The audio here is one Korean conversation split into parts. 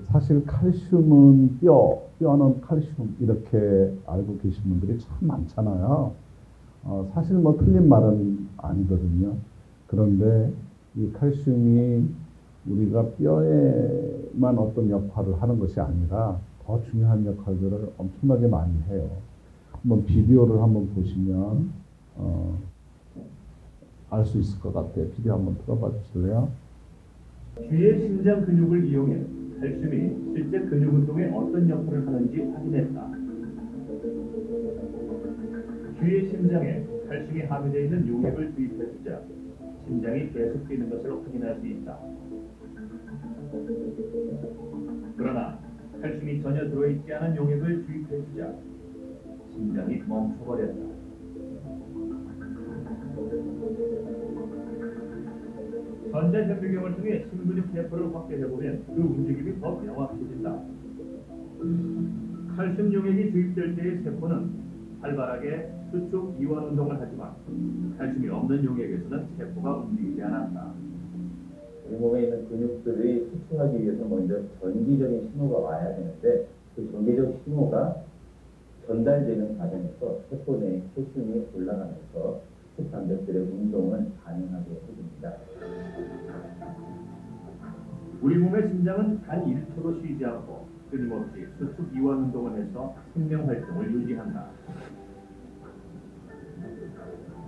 사실 칼슘은 뼈는 칼슘 이렇게 알고 계신 분들이 참 많잖아요. 사실 뭐 틀린 말은 아니거든요. 그런데 이 칼슘이 우리가 뼈에만 어떤 역할을 하는 것이 아니라 더 중요한 역할들을 엄청나게 많이 해요. 한번 비디오를 한번 보시면 알 수 있을 것 같아요. 비디오 한번 틀어봐 주실래요? 쥐의 심장 근육을 이용해 칼슘이 실제 근육 운동에 어떤 역할을 하는지 확인했다. 쥐의 심장에 칼슘이 함유되어 있는 용액을 주입해주자 심장이 계속 뛰는 것을 확인할 수 있다. 그러나 칼슘이 전혀 들어있지 않은 용액을 주입해주자 심장이 멈춰버렸다. 전자현미경을 통해 심근육 세포를 확대해보면 그 움직임이 더 명확해진다. 칼슘 용액이 주입될 때의 세포는 활발하게 수축 이완 운동을 하지만 칼슘이 없는 용액에서는 세포가 움직이지 않았다. 우리 몸에 있는 근육들이 수축하기 위해서 먼저 전기적인 신호가 와야 되는데 그 전기적 신호가 전달되는 과정에서 세포 내의 칼슘이 올라가면서 수축 단백질의 운동을 가능하게 해줍니다. 우리 몸의 심장은 단 1초도 쉬지 않고 끊임없이 수축 이완 운동을 해서 생명 활동을 유지한다.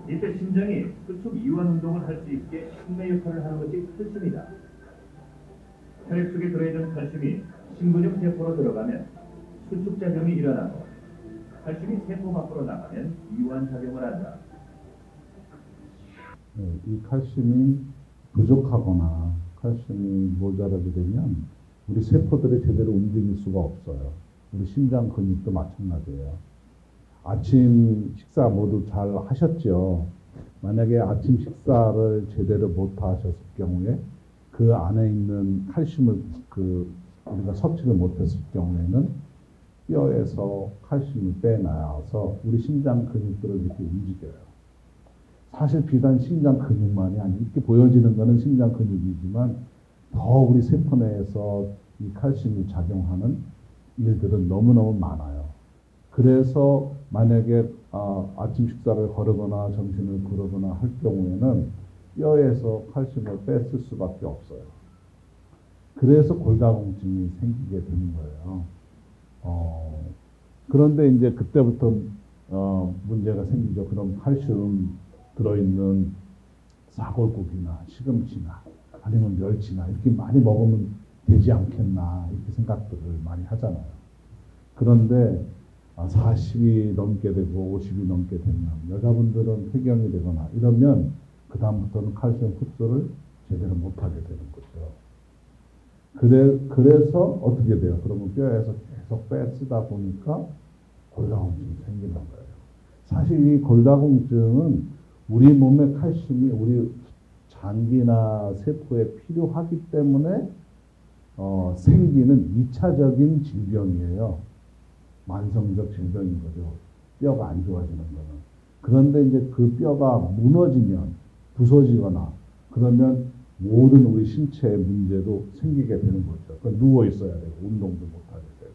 이때 심장이 수축 이완 운동을 할 수 있게 촉매 역할을 하는 것이 칼슘이다. 혈액 속에 들어있는 칼슘이 심근육 세포로 들어가면 수축 작용이 일어나고 칼슘이 세포 밖으로 나가면 이완 작용을 한다. 이 칼슘이 부족하거나 칼슘이 모자라게 되면 우리 세포들이 제대로 움직일 수가 없어요. 우리 심장 근육도 마찬가지예요. 아침 식사 모두 잘 하셨죠? 만약에 아침 식사를 제대로 못 하셨을 경우에 그 안에 있는 칼슘을 우리가 섭취를 못했을 경우에는 뼈에서 칼슘을 빼놔서 우리 심장 근육들을 이렇게 움직여요. 사실 비단 심장 근육만이 아니고 이렇게 보여지는 것은 심장 근육이지만 더 우리 세포 내에서 이 칼슘이 작용하는 일들은 너무너무 많아요. 그래서 만약에 아침 식사를 거르거나 점심을 거르거나 할 경우에는 뼈에서 칼슘을 뺐을 수밖에 없어요. 그래서 골다공증이 생기게 되는 거예요. 그런데 이제 그때부터 문제가 생기죠. 그럼 칼슘 들어있는 사골국이나 시금치나 아니면 멸치나 이렇게 많이 먹으면 되지 않겠나 이렇게 생각들을 많이 하잖아요. 그런데 40이 넘게 되고 50이 넘게 되면 여자분들은 폐경이 되거나 이러면 그 다음부터는 칼슘 흡수를 제대로 못하게 되는 거죠. 그래서 어떻게 돼요? 그러면 뼈에서 계속 빼쓰다 보니까 골다공증이 생기는 거예요. 사실 이 골다공증은 우리 몸의 칼슘이 우리 장기나 세포에 필요하기 때문에 생기는 2차적인 질병이에요. 만성적 질병인 거죠. 뼈가 안 좋아지는 거는. 그런데 이제 그 뼈가 무너지면 부서지거나 그러면 모든 우리 신체의 문제도 생기게 되는 거죠. 그러니까 누워 있어야 되고 운동도 못하게 되고.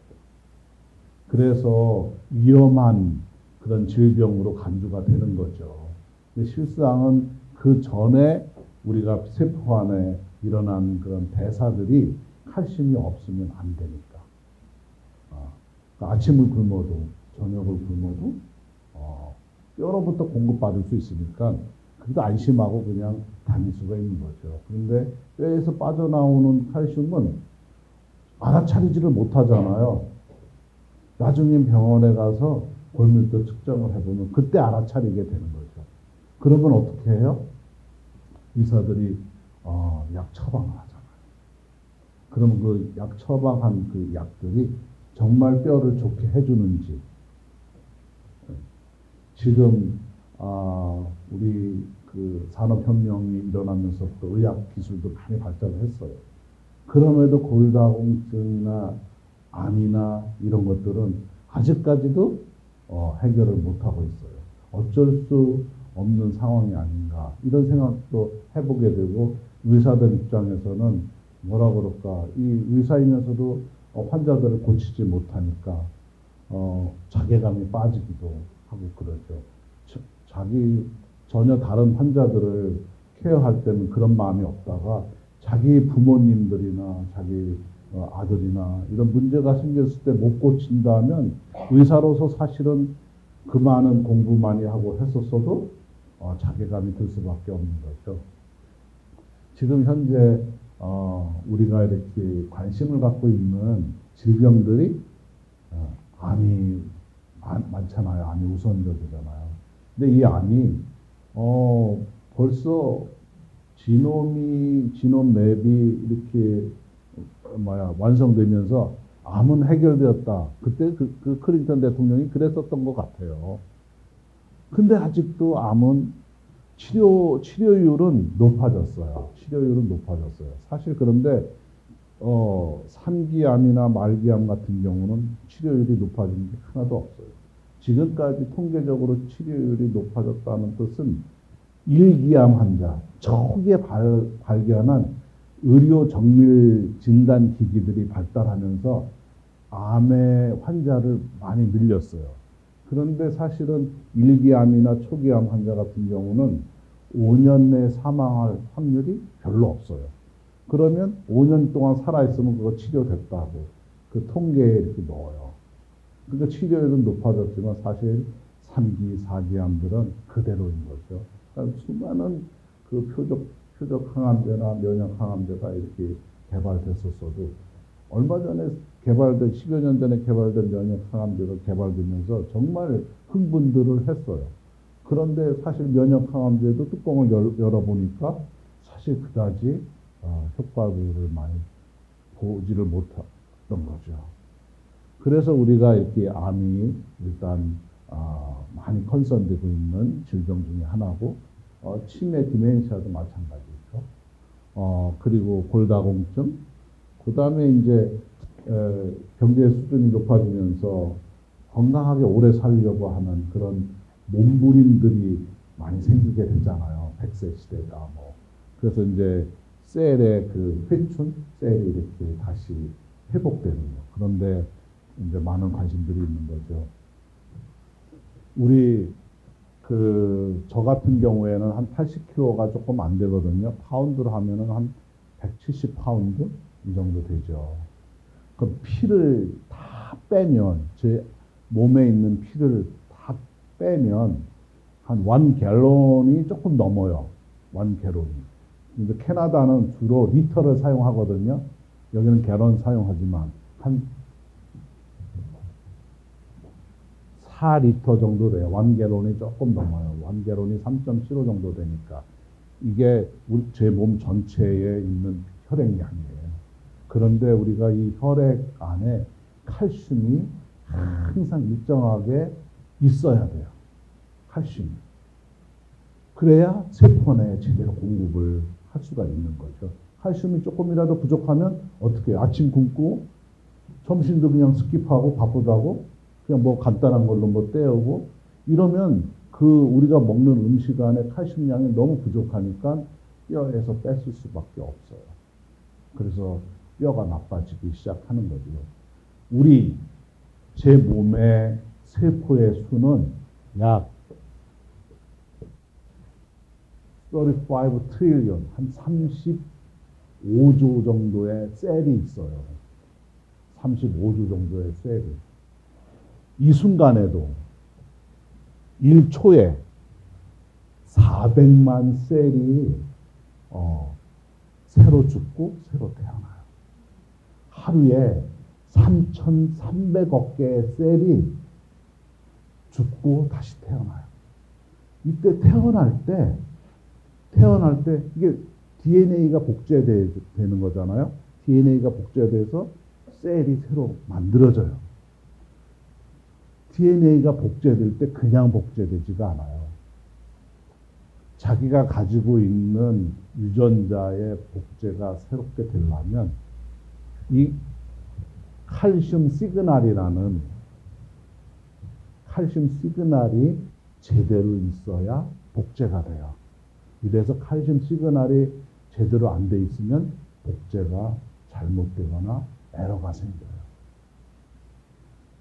그래서 위험한 그런 질병으로 간주가 되는 거죠. 근데 실상은 그 전에 우리가 세포 안에 일어난 그런 대사들이 칼슘이 없으면 안 되니까. 그러니까 아침을 굶어도 저녁을 굶어도 뼈로부터 공급받을 수 있으니까 그래도 안심하고 그냥 다닐 수가 있는 거죠. 그런데 뼈에서 빠져나오는 칼슘은 알아차리지를 못하잖아요. 나중에 병원에 가서 골밀도 측정을 해보면 그때 알아차리게 되는 거죠. 그러면 어떻게 해요? 의사들이 약 처방을 하잖아요. 그러면 그 약 처방한 그 약들이 정말 뼈를 좋게 해주는지. 지금 우리 그 산업혁명이 일어나면서부터 의학 기술도 많이 발달을 했어요. 그럼에도 골다공증이나 암이나 이런 것들은 아직까지도 해결을 못하고 있어요. 어쩔 수 없는 상황이 아닌가 이런 생각도 해보게 되고 의사들 입장에서는 뭐라 그럴까, 이 의사이면서도 환자들을 고치지 못하니까 자괴감이 빠지기도 하고 그러죠. 자기 전혀 다른 환자들을 케어할 때는 그런 마음이 없다가 자기 부모님들이나 자기 아들이나 이런 문제가 생겼을 때 못 고친다면 의사로서 사실은 그 많은 공부 많이 하고 했었어도 자괴감이 들 수밖에 없는 거죠. 지금 현재 우리가 이렇게 관심을 갖고 있는 질병들이 암이 많잖아요. 암이 우선적이잖아요. 근데 이 암이 벌써 지놈 맵이 이렇게 완성되면서 암은 해결되었다. 그때 그 클린턴 대통령이 그랬었던 것 같아요. 근데 아직도 암은 치료율은 높아졌어요. 치료율은 높아졌어요. 사실 그런데 3기암이나 말기암 같은 경우는 치료율이 높아진 게 하나도 없어요. 지금까지 통계적으로 치료율이 높아졌다는 뜻은 1기암 환자, 초기에 발견한 의료 정밀 진단 기기들이 발달하면서 암의 환자를 많이 늘렸어요. 그런데 사실은 1기암이나 초기암 환자 같은 경우는 5년 내에 사망할 확률이 별로 없어요. 그러면 5년 동안 살아있으면 그거 치료됐다고 그 통계에 이렇게 넣어요. 그러니까 치료율은 높아졌지만 사실 3기, 4기암들은 그대로인 거죠. 그러니까 수많은 그 표적 항암제나 면역 항암제가 이렇게 개발됐었어도 얼마 전에 10여 년 전에 개발된 면역 항암제가 개발되면서 정말 흥분들을 했어요. 그런데 사실 면역 항암제도 뚜껑을 열어보니까 사실 그다지 효과를 많이 보지를 못했던 거죠. 그래서 우리가 이렇게 암이 일단 많이 컨선되고 있는 질병 중에 하나고 치매 디멘시아도 마찬가지죠. 그리고 골다공증, 그 다음에 이제 경제 수준이 높아지면서 건강하게 오래 살려고 하는 그런 몸부림들이 많이 생기게 됐잖아요. 100세 시대가 뭐. 그래서 이제 셀의 그 회춘, 셀이 이렇게 다시 회복되는 거. 그런데 이제 많은 관심들이 있는 거죠. 우리 저 같은 경우에는 한 80kg가 조금 안 되거든요. 파운드로 하면은 한 170파운드 이 정도 되죠. 그 피를 다 빼면, 제 몸에 있는 피를 다 빼면 한 1갤런이 조금 넘어요. 1갤런이. 근데 캐나다는 주로 리터를 사용하거든요. 여기는 갤런 사용하지만 한 4리터 정도 돼요. 1갤런이 조금 넘어요. 1갤런이 3.75 정도 되니까. 이게 제 몸 전체에 있는 혈액량이에요. 그런데 우리가 이 혈액 안에 칼슘이 항상 일정하게 있어야 돼요. 칼슘이. 그래야 세포 내에 제대로 공급을 할 수가 있는 거죠. 칼슘이 조금이라도 부족하면 어떻게 해요? 아침 굶고 점심도 그냥 스킵하고 바쁘다고 그냥 뭐 간단한 걸로 뭐 때우고 이러면 우리가 먹는 음식 안에 칼슘량이 너무 부족하니까 뼈에서 뺐을 수밖에 없어요. 그래서 뼈가 나빠지기 시작하는 거죠. 제 몸의 세포의 수는 약 35 트릴리언, 한 35조 정도의 셀이 있어요. 35조 정도의 셀이. 이 순간에도 1초에 400만 셀이 새로 죽고 새로 태어나요. 하루에 3,300억 개의 셀이 죽고 다시 태어나요. 이때 태어날 때 이게 DNA가 복제되는 거잖아요. DNA가 복제돼서 셀이 새로 만들어져요. DNA가 복제될 때 그냥 복제되지가 않아요. 자기가 가지고 있는 유전자의 복제가 새롭게 되려면 이 칼슘 시그널이 제대로 있어야 복제가 돼요. 이래서 칼슘 시그널이 제대로 안 돼 있으면 복제가 잘못되거나 에러가 생겨요.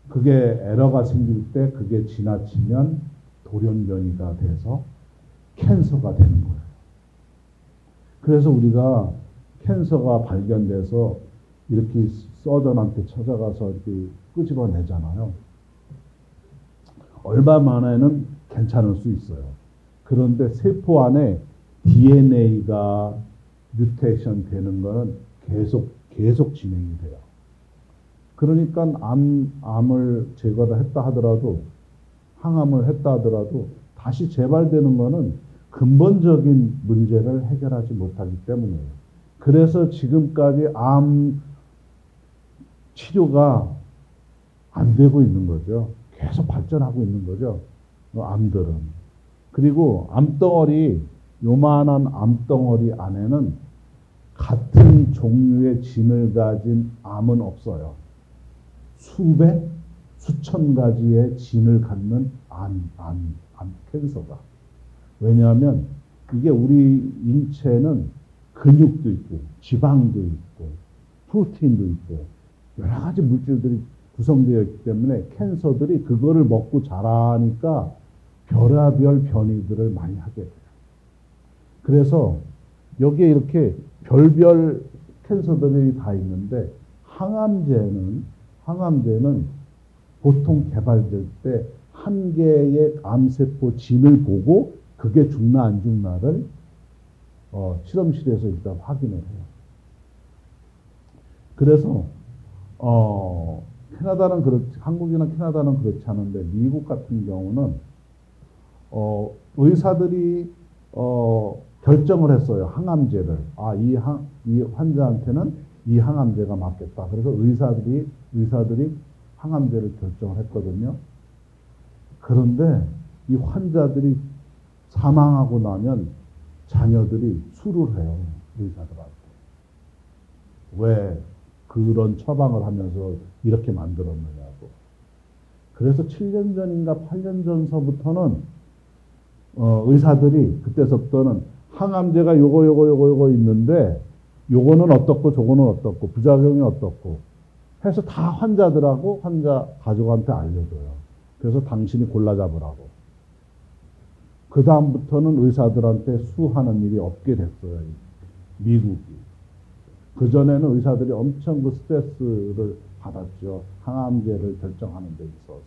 그게 에러가 생길 때 그게 지나치면 돌연변이가 돼서 캔서가 되는 거예요. 그래서 우리가 캔서가 발견돼서 이렇게 서전한테 찾아가서 이렇게 끄집어내잖아요. 얼마 만에는 괜찮을 수 있어요. 그런데 세포 안에 DNA가 뮤테이션 되는 거는 계속 진행이 돼요. 그러니까 암을 제거를 했다 하더라도, 항암을 했다 하더라도 다시 재발되는 거는 근본적인 문제를 해결하지 못하기 때문이에요. 그래서 지금까지 암 치료가 안 되고 있는 거죠. 계속 발전하고 있는 거죠. 암들은. 그리고 암덩어리, 요만한 암덩어리 안에는 같은 종류의 진을 가진 암은 없어요. 수백, 수천 가지의 진을 갖는 암 캔서가. 왜냐하면 이게 우리 인체는 근육도 있고, 지방도 있고, 프로틴도 있고, 여러 가지 물질들이 구성되어 있기 때문에 캔서들이 그거를 먹고 자라니까 별의별 변이들을 많이 하게 돼요. 그래서 여기에 이렇게 별별 캔서들이 다 있는데 항암제는 보통 개발될 때 한 개의 암세포 진을 보고 그게 죽나 안 죽나를 실험실에서 일단 확인을 해요. 그래서 한국이나 캐나다는 그렇지 않은데 미국 같은 경우는 의사들이 결정을 했어요. 항암제를. 이 환자한테는 이 항암제가 맞겠다. 그래서 의사들이 항암제를 결정을 했거든요. 그런데 이 환자들이 사망하고 나면 자녀들이 수를 해요. 의사들한테. 왜 그런 처방을 하면서 이렇게 만들었느냐고. 그래서 7년 전인가 8년 전서부터는 의사들이 그때서부터는 항암제가 요거 있는데 요거는 어떻고 저거는 어떻고 부작용이 어떻고 해서 다 환자 가족한테 알려줘요. 그래서 당신이 골라 잡으라고. 그 다음부터는 의사들한테 수하는 일이 없게 됐어요. 미국이. 그전에는 의사들이 엄청 그 스트레스를 받았죠. 항암제를 결정하는 데 있어서.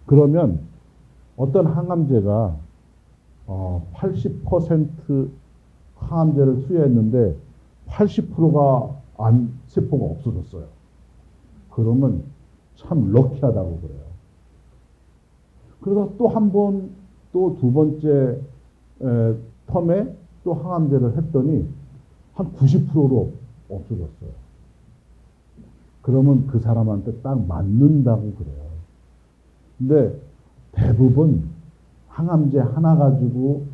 그러면 어떤 항암제가 80% 항암제를 투여했는데 80%가 암세포가 없어졌어요. 그러면 참 럭키하다고 그래요. 그러다 또 한 번, 또 두 번째 텀에 또 항암제를 했더니 한 90%로 없어졌어요. 그러면 그 사람한테 딱 맞는다고 그래요. 근데 대부분 항암제 하나 가지고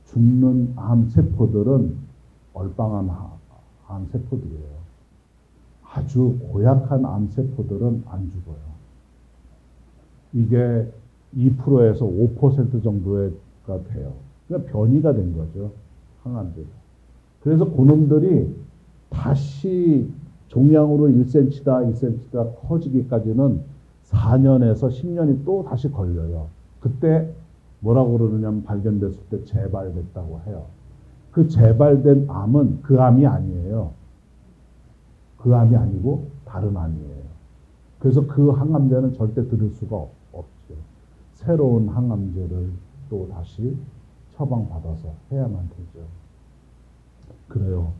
죽는 암세포들은 얼빵한 암세포들이에요. 아주 고약한 암세포들은 안 죽어요. 이게 2%에서 5% 정도가 돼요. 그러니까 변이가 된 거죠. 항암제가. 그래서 그놈들이 다시 종양으로 1cm다, 2cm다 커지기까지는 4년에서 10년이 또 다시 걸려요. 그때 뭐라고 그러느냐면 발견됐을 때 재발됐다고 해요. 그 재발된 암은 그 암이 아니에요. 그 암이 아니고 다른 암이에요. 그래서 그 항암제는 절대 들을 수가 없죠. 새로운 항암제를 또 다시 처방받아서 해야만 되죠. 그래요.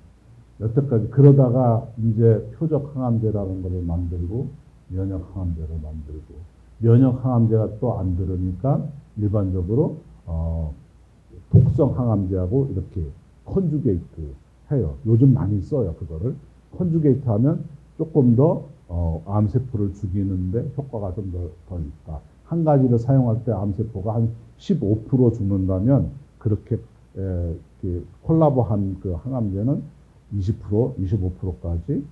여태까지 그러다가 이제 표적 항암제라는 것을 만들고 면역 항암제를 만들고 면역 항암제가 또 안 들으니까 일반적으로 독성 항암제하고 이렇게 컨주게이트 해요. 요즘 많이 써요. 그거를 컨주게이트 하면 조금 더 암세포를 죽이는데 효과가 좀 더 있다. 한 가지를 사용할 때 암세포가 한 15% 죽는다면 그렇게 콜라보한 그 항암제는 20%, 25%까지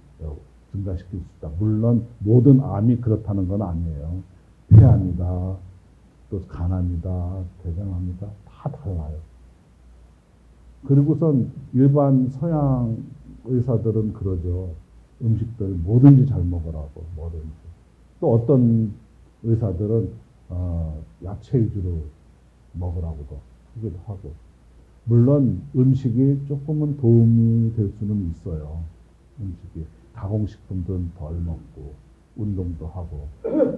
증가시킬 수 있다. 물론 모든 암이 그렇다는 건 아니에요. 폐암이다, 또 간암이다, 대장암이다, 다 달라요. 그리고선 일반 서양 의사들은 그러죠. 음식들 뭐든지 잘 먹으라고, 뭐든지. 또 어떤 의사들은 야채 위주로 먹으라고도 하기도 하고. 물론 음식이 조금은 도움이 될 수는 있어요. 음식이. 가공식품들은 덜 먹고 운동도 하고.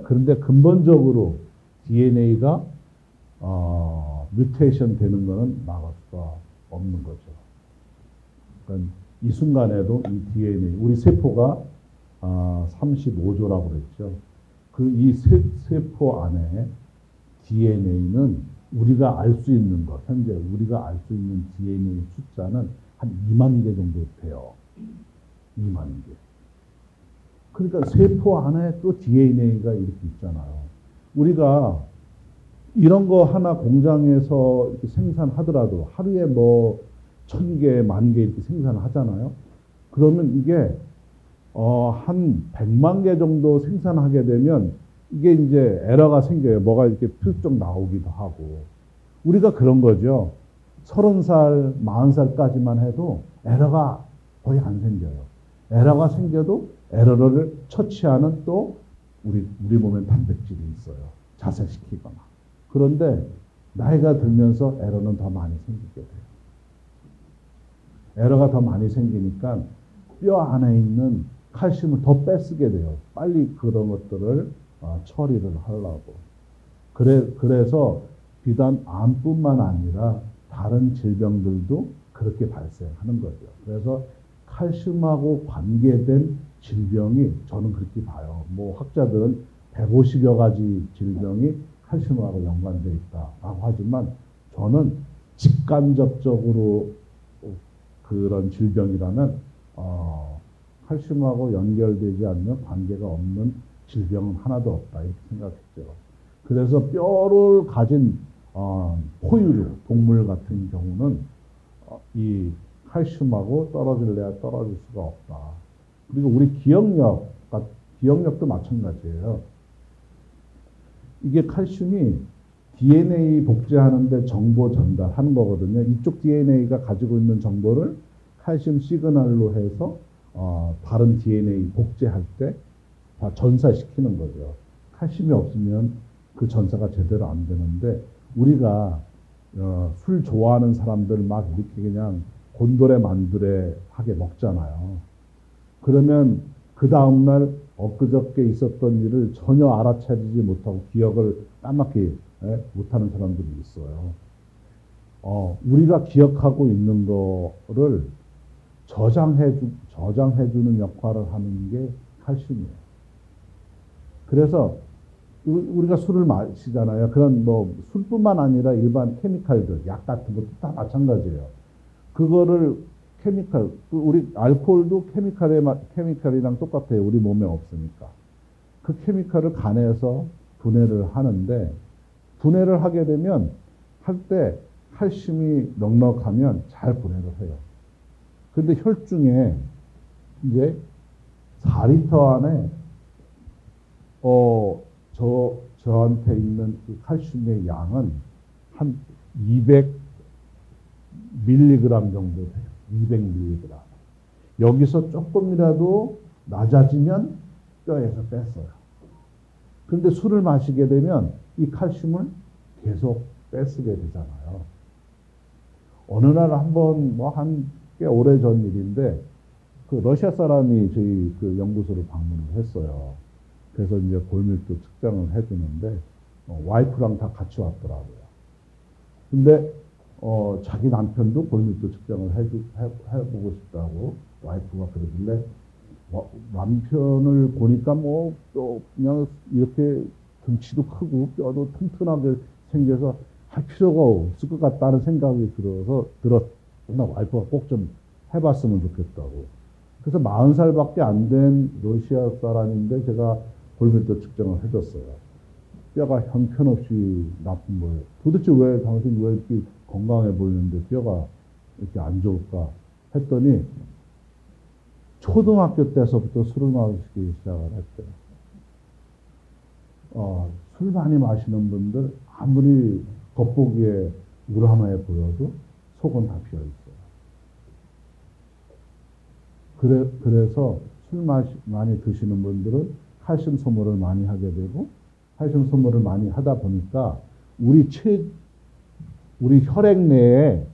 그런데 근본적으로 DNA가 뮤테이션 되는 거는 막을 수가 없는 거죠. 그러니까 이 순간에도 이 DNA, 우리 세포가 35조라고 그랬죠. 이 세포 안에 DNA는 우리가 알 수 있는 것, 현재 우리가 알 수 있는 DNA 숫자는 한 2만 개 정도 돼요. 2만 개. 그러니까 세포 안에 또 DNA가 이렇게 있잖아요. 우리가 이런 거 하나 공장에서 이렇게 생산하더라도 하루에 뭐 1000개, 10,000개 이렇게 생산하잖아요. 그러면 이게 한 100만 개 정도 생산하게 되면 이게 이제 에러가 생겨요. 뭐가 이렇게 펄쩍 나오기도 하고. 우리가 그런 거죠. 30살, 40살까지만 해도 에러가 거의 안 생겨요. 에러가 생겨도 에러를 처치하는 또 우리 몸에 단백질이 있어요. 자생시키거나. 그런데 나이가 들면서 에러는 더 많이 생기게 돼요. 에러가 더 많이 생기니까 뼈 안에 있는 칼슘을 더 뺏쓰게 돼요. 빨리 그런 것들을 처리를 하려고. 그래서 비단 암뿐만 아니라 다른 질병들도 그렇게 발생하는 거죠. 그래서 칼슘하고 관계된 질병이 저는 그렇게 봐요. 뭐 학자들은 150여 가지 질병이 칼슘하고 연관되어 있다라고 하지만 저는 직간접적으로 그런 질병이라면 칼슘하고 연결되지 않는 관계가 없는 질병은 하나도 없다 이렇게 생각했죠. 그래서 뼈를 가진 포유류, 동물 같은 경우는 이 칼슘하고 떨어질래야 떨어질 수가 없다. 그리고 우리 기억력도 마찬가지예요. 이게 칼슘이 DNA 복제하는데 정보 전달하는 거거든요. 이쪽 DNA가 가지고 있는 정보를 칼슘 시그널로 해서 다른 DNA 복제할 때 다 전사시키는 거죠. 칼슘이 없으면 그 전사가 제대로 안 되는데 우리가 술 좋아하는 사람들 막 이렇게 그냥 곤드레 만드레 하게 먹잖아요. 그러면 그 다음날 엊그저께 있었던 일을 전혀 알아차리지 못하고 기억을 까맣게 못하는 사람들이 있어요. 우리가 기억하고 있는 거를 저장해주는 역할을 하는 게 칼슘이에요. 그래서 우리가 술을 마시잖아요. 그런 뭐 술뿐만 아니라 일반 케미칼들, 약 같은 것도 다 마찬가지예요. 그거를 우리 알코올도 케미칼이랑 똑같아요. 우리 몸에 없으니까. 그 케미칼을 간에서 분해를 하는데 분해를 하게 되면 할 때 칼슘이 넉넉하면 잘 분해를 해요. 그런데 혈중에 이제 4리터 안에 저한테 있는 그 칼슘의 양은 한 200mg 정도 돼요. 200mg. 여기서 조금이라도 낮아지면 뼈에서 뺐어요. 그런데 술을 마시게 되면 이 칼슘을 계속 뺏게 되잖아요. 어느 날 한번 한 꽤 오래 전 일인데 그 러시아 사람이 저희 그 연구소를 방문을 했어요. 그래서 이제 골밀도 측정을 해주는데 와이프랑 다 같이 왔더라고요. 근데 자기 남편도 골밀도 측정을 해보고 싶다고 와이프가 그러길래 남편을 보니까 뭐 그냥 이렇게 등치도 크고 뼈도 튼튼하게 생겨서 할 필요가 없을 것 같다는 생각이 나 와이프가 꼭 좀 해봤으면 좋겠다고. 그래서 40살밖에 안 된 러시아 사람인데 제가 골밀도 측정을 해줬어요. 뼈가 형편없이 나쁜 거예요. 도대체 당신 왜 이렇게 건강해 보이는데 뼈가 이렇게 안 좋을까 했더니 초등학교 때서부터 술을 마시기 시작을 했대요. 술 많이 마시는 분들 아무리 겉보기에 우람해 보여도 속은 다 비어 있어요. 그래서 술 많이 드시는 분들은 칼슘 소모를 많이 하게 되고, 칼슘 소모를 많이 하다 보니까 우리 혈액 내에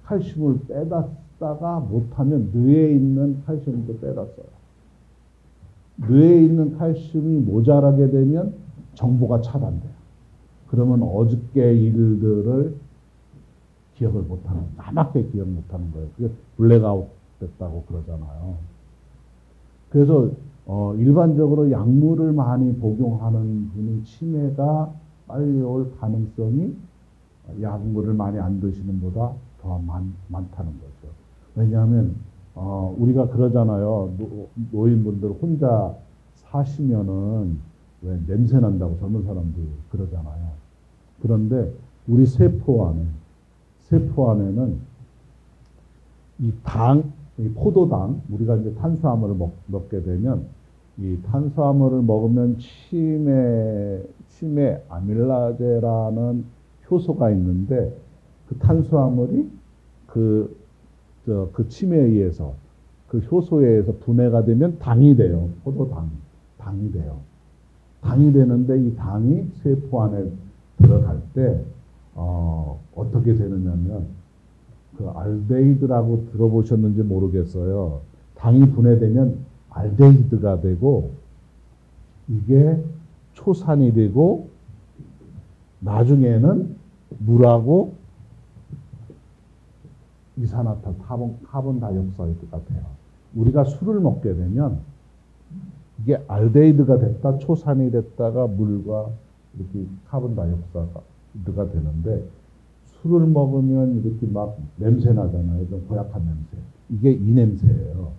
칼슘을 빼다 쓰다가 못하면 뇌에 있는 칼슘도 빼다 써요. 뇌에 있는 칼슘이 모자라게 되면 정보가 차단돼요. 그러면 어저께 일들을 기억을 못하는, 까맣게 기억 못하는 거예요. 그게 블랙아웃 됐다고 그러잖아요. 그래서 일반적으로 약물을 많이 복용하는 분이 치매가 빨리 올 가능성이 약물을 많이 안 드시는 보다 더 많다는 거죠. 왜냐하면 우리가 그러잖아요. 노인분들 혼자 사시면은 왜 냄새 난다고 젊은 사람들 그러잖아요. 그런데 우리 세포 안에는 이 포도당, 우리가 이제 탄수화물을 먹게 되면 이 탄수화물을 먹으면 치매 아밀라제라는 효소가 있는데 그 탄수화물이 그 치매에 의해서 그 효소에 의해서 분해가 되면 당이 돼요. 당이 돼요. 당이 되는데 이 당이 세포 안에 들어갈 때 어떻게 되느냐면 그 알데히드라고 들어보셨는지 모르겠어요. 당이 분해되면 알데히드가 되고 이게 초산이 되고 나중에는 물하고 이산화탄, 카본 다이옥사이드가 돼요. 우리가 술을 먹게 되면 이게 알데히드가 됐다, 초산이 됐다가 물과 이렇게 카본 다이옥사이드가 되는데 술을 먹으면 이렇게 막 냄새 나잖아요. 좀 고약한 냄새. 이게 이 냄새예요.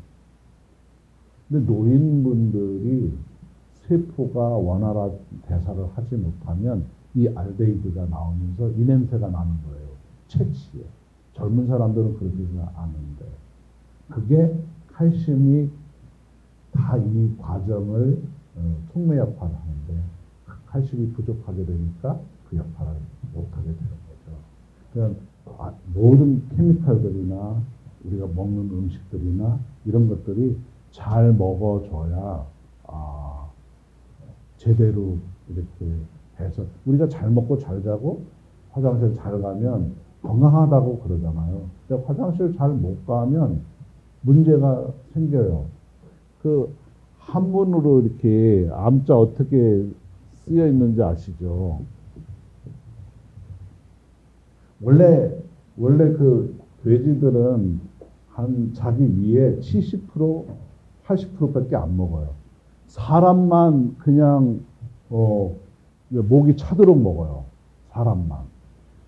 근데 노인분들이 세포가 원활한 대사를 하지 못하면 이 알데히드가 나오면서 이 냄새가 나는 거예요. 채취에. 젊은 사람들은 그러지는 않은데. 그게 칼슘이 다 이 과정을 촉매 역할을 하는데 칼슘이 부족하게 되니까 그 역할을 못하게 되는 거죠. 그러니까 모든 케미칼들이나 우리가 먹는 음식들이나 이런 것들이 잘 먹어줘야 제대로 이렇게 해서 우리가 잘 먹고 잘 자고 화장실 잘 가면 건강하다고 그러잖아요. 근데 화장실 잘 못 가면 문제가 생겨요. 그 한문으로 이렇게 암자 어떻게 쓰여 있는지 아시죠? 원래 그 돼지들은 한 자기 위에 70%, 80%밖에 안 먹어요. 사람만 그냥 목이 차도록 먹어요. 사람만.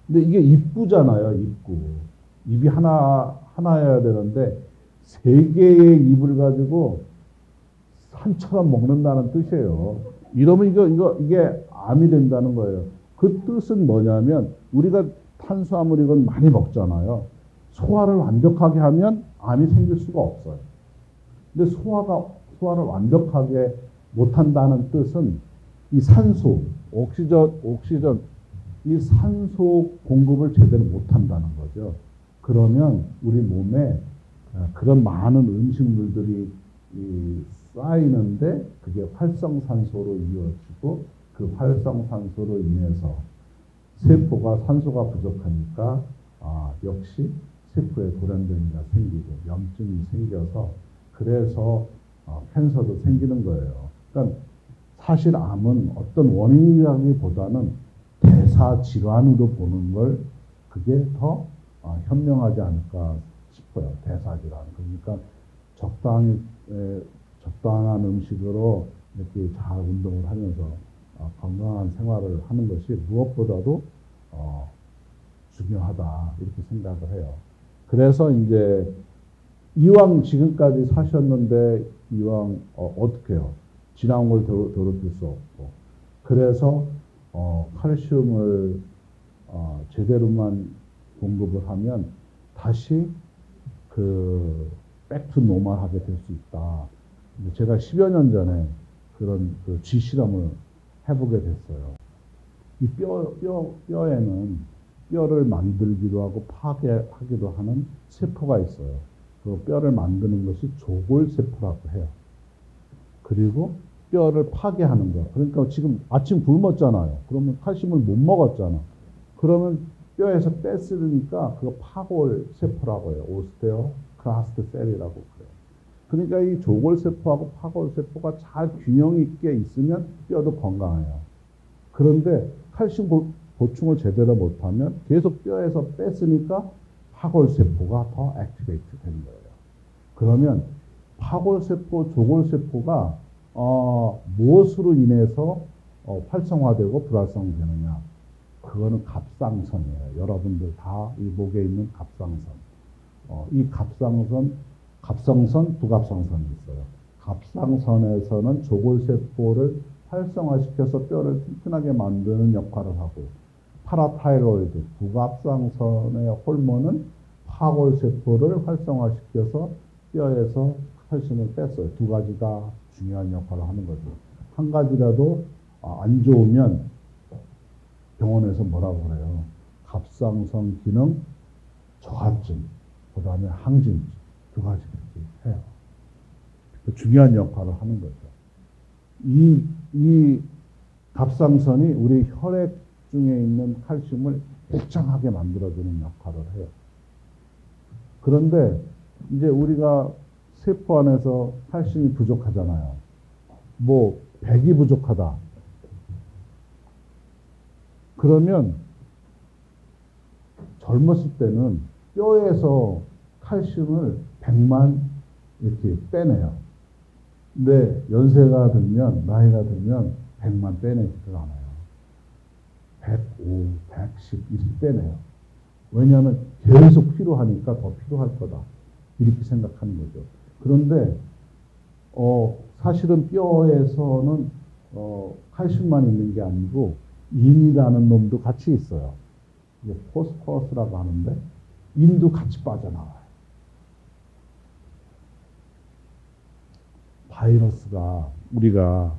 근데 이게 입구잖아요. 입이 하나여야 되는데 세 개의 입을 가지고 산처럼 먹는다는 뜻이에요. 이러면 이게 암이 된다는 거예요. 그 뜻은 뭐냐면 우리가 탄수화물이건 많이 먹잖아요. 소화를 완벽하게 하면 암이 생길 수가 없어요. 근데 소화를 완벽하게 못한다는 뜻은 이 산소, 옥시전, 이 산소 공급을 제대로 못한다는 거죠. 그러면 우리 몸에 그런 많은 음식물들이 쌓이는데 그게 활성산소로 이루어지고 그 활성산소로 인해서 세포가 산소가 부족하니까 역시 세포에 돌연변이가 생기고 염증이 생겨서 그래서 캔서도 생기는 거예요. 그러니까 사실 암은 어떤 원인이라기보다는 대사 질환으로 보는 걸 그게 더 현명하지 않을까 싶어요. 대사 질환. 그러니까 적당한 음식으로 이렇게 잘 운동을 하면서 건강한 생활을 하는 것이 무엇보다도 중요하다 이렇게 생각을 해요. 그래서 이제 이왕 지금까지 사셨는데 이왕 어떻게 해요? 지나온 걸 더럽힐 수 없고 그래서 칼슘을 제대로만 공급을 하면 다시 백투 노멀하게 될 수 있다. 제가 10여 년 전에 그런 쥐 실험을 해보게 됐어요. 이 뼈에는 뼈를 만들기도 하고 파괴하기도 하는 세포가 있어요. 그 뼈를 만드는 것이 조골세포라고 해요. 그리고 뼈를 파괴하는 거. 그러니까 지금 아침 굶었잖아요. 그러면 칼슘을 못 먹었잖아. 그러면 뼈에서 뺐으니까 그거 파골세포라고 해요. 오스테오클라스트 셀이라고 그래요. 그러니까 이 조골세포하고 파골세포가 잘 균형 있게 있으면 뼈도 건강해요. 그런데 칼슘 보충을 제대로 못하면 계속 뼈에서 뺐으니까 파골세포가 더 액티베이트 되는 거예요. 그러면 파골세포, 조골세포가 무엇으로 인해서 활성화되고 불활성되느냐? 그거는 갑상선이에요. 여러분들 다 이 목에 있는 갑상선. 이 갑상선, 부갑상선이 있어요. 갑상선에서는 조골세포를 활성화시켜서 뼈를 튼튼하게 만드는 역할을 하고, 파라타이로이드, 부갑상선의 호르몬은 파골세포를 활성화시켜서 뼈에서 칼슘을 뺐어요. 두 가지 다 중요한 역할을 하는 거죠. 한 가지라도 안 좋으면 병원에서 뭐라고 그래요? 갑상선 기능 저하증, 그 다음에 항진증 두 가지까지 해요. 중요한 역할을 하는 거죠. 이 갑상선이 우리 혈액 중에 있는 칼슘을 일정하게 만들어주는 역할을 해요. 그런데 이제 우리가 세포 안에서 칼슘이 부족하잖아요. 뭐 100이 부족하다. 그러면 젊었을 때는 뼈에서 칼슘을 100만 이렇게 빼내요. 근데 연세가 들면, 나이가 들면 100만 빼내지도 않아요. 105, 110 이렇게 빼내요. 왜냐하면 계속 필요하니까 더 필요할 거다. 이렇게 생각하는 거죠. 그런데 사실은 뼈에서는 칼슘만 있는 게 아니고 인이라는 놈도 같이 있어요. 이게 포스퍼스라고 하는데 인도 같이 빠져나와요. 바이러스가 우리가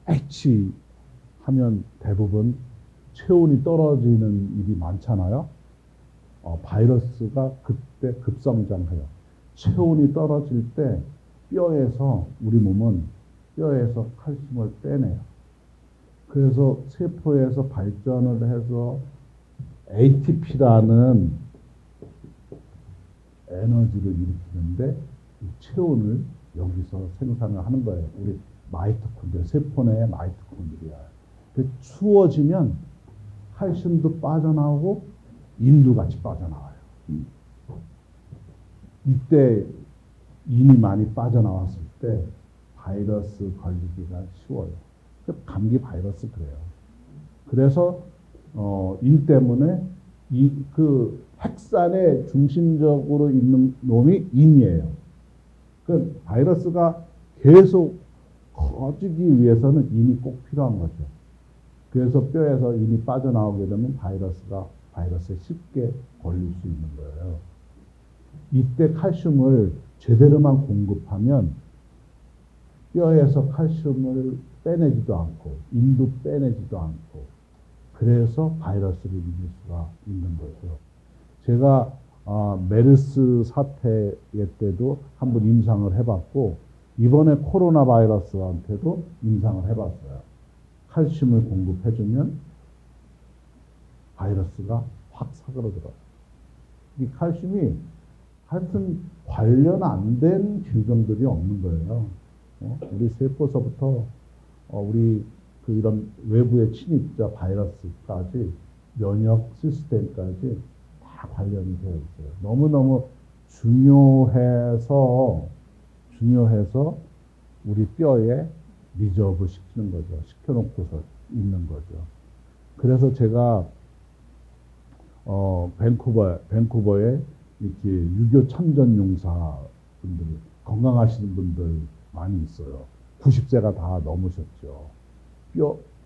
H 하면 대부분 체온이 떨어지는 일이 많잖아요. 바이러스가 그때 급성장해요. 체온이 떨어질 때 뼈에서 우리 몸은 뼈에서 칼슘을 빼내요. 그래서 세포에서 발전을 해서 ATP라는 에너지를 일으키는데 이 체온을 여기서 생산을 하는 거예요. 우리 마이토콘드리아, 세포 내의 마이토콘드리아. 추워지면 칼슘도 빠져나오고 인도 같이 빠져나와요. 이때 인이 많이 빠져나왔을 때 바이러스 걸리기가 쉬워요. 감기 바이러스 그래요. 그래서 인 때문에 그 핵산의 중심적으로 있는 놈이 인이에요. 그 바이러스가 계속 커지기 위해서는 인이 꼭 필요한 거죠. 그래서 뼈에서 인이 빠져나오게 되면 바이러스에 쉽게 걸릴 수 있는 거예요. 이때 칼슘을 제대로만 공급하면 뼈에서 칼슘을 빼내지도 않고 인도 빼내지도 않고 그래서 바이러스를 이길 수가 있는 거죠. 제가 메르스 사태 때도 한번 임상을 해봤고 이번에 코로나 바이러스한테도 임상을 해봤어요. 칼슘을 공급해주면 바이러스가 확 사그러들어요. 이 칼슘이 하여튼 관련 안 된 질병들이 없는 거예요. 우리 세포서부터 우리 이런 외부의 침입자 바이러스까지 면역 시스템까지 다 관련이 되어 있어요. 너무너무 중요해서 우리 뼈에 리저브 시키는 거죠. 시켜놓고서 있는 거죠. 그래서 제가 밴쿠버에 이렇게 유교 참전 용사분들, 건강하시는 분들 많이 있어요. 90세가 다 넘으셨죠.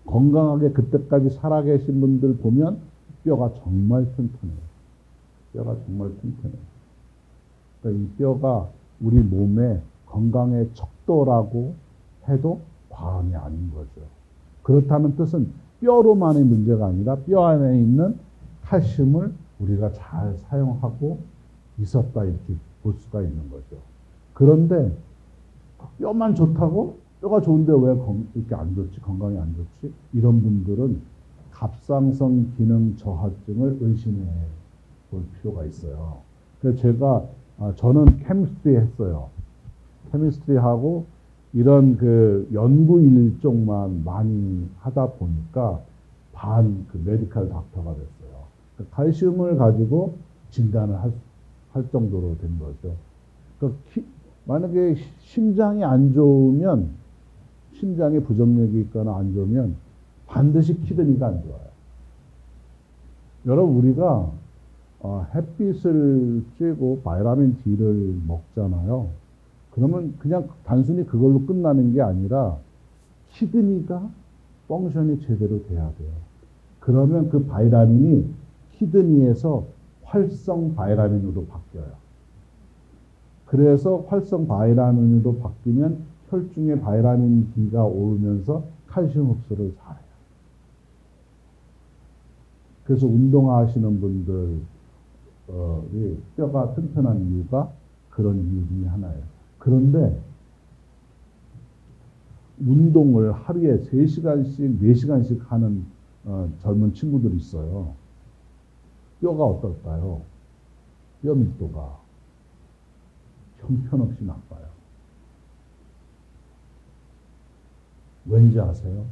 건강하게 그때까지 살아계신 분들 보면 뼈가 정말 튼튼해요. 뼈가 정말 튼튼해요. 그러니까 이 뼈가 우리 몸의 건강의 척도라고 해도 과언이 아닌 거죠. 그렇다는 뜻은 뼈로만의 문제가 아니라 뼈 안에 있는 칼슘을 우리가 잘 사용하고 있었다 이렇게 볼 수가 있는 거죠. 그런데 뼈만 좋다고? 뼈가 좋은데 왜 이렇게 안 좋지? 건강이 안 좋지? 이런 분들은 갑상선 기능 저하증을 의심해 볼 필요가 있어요. 그래서 저는 케미스트리 했어요. 케미스트리 하고 이런 그 연구 일종만 많이 하다 보니까 그 메디컬 닥터가 됐어요. 칼슘을 가지고 진단을 할 정도로 된 거죠. 만약에 심장이 안 좋으면, 심장에 부정맥이 있거나 안 좋으면 반드시 키드니가 안 좋아요. 여러분, 우리가 햇빛을 쬐고 바이타민 D를 먹잖아요. 그러면 그냥 단순히 그걸로 끝나는 게 아니라 키드니가 펑션이 제대로 돼야 돼요. 그러면 그 바이타민이 키드니에서 활성 바이타민으로 바뀌어요. 그래서 활성 바이타민으로 바뀌면 혈중에 바이타민 D가 오르면서 칼슘 흡수를 잘해요. 그래서 운동하시는 분들이 뼈가 튼튼한 이유가 그런 이유 중에 하나예요. 그런데 운동을 하루에 3시간씩, 4시간씩 하는 젊은 친구들이 있어요. 뼈가 어떨까요? 뼈 밀도가 형편없이 나빠요. 왠지 아세요?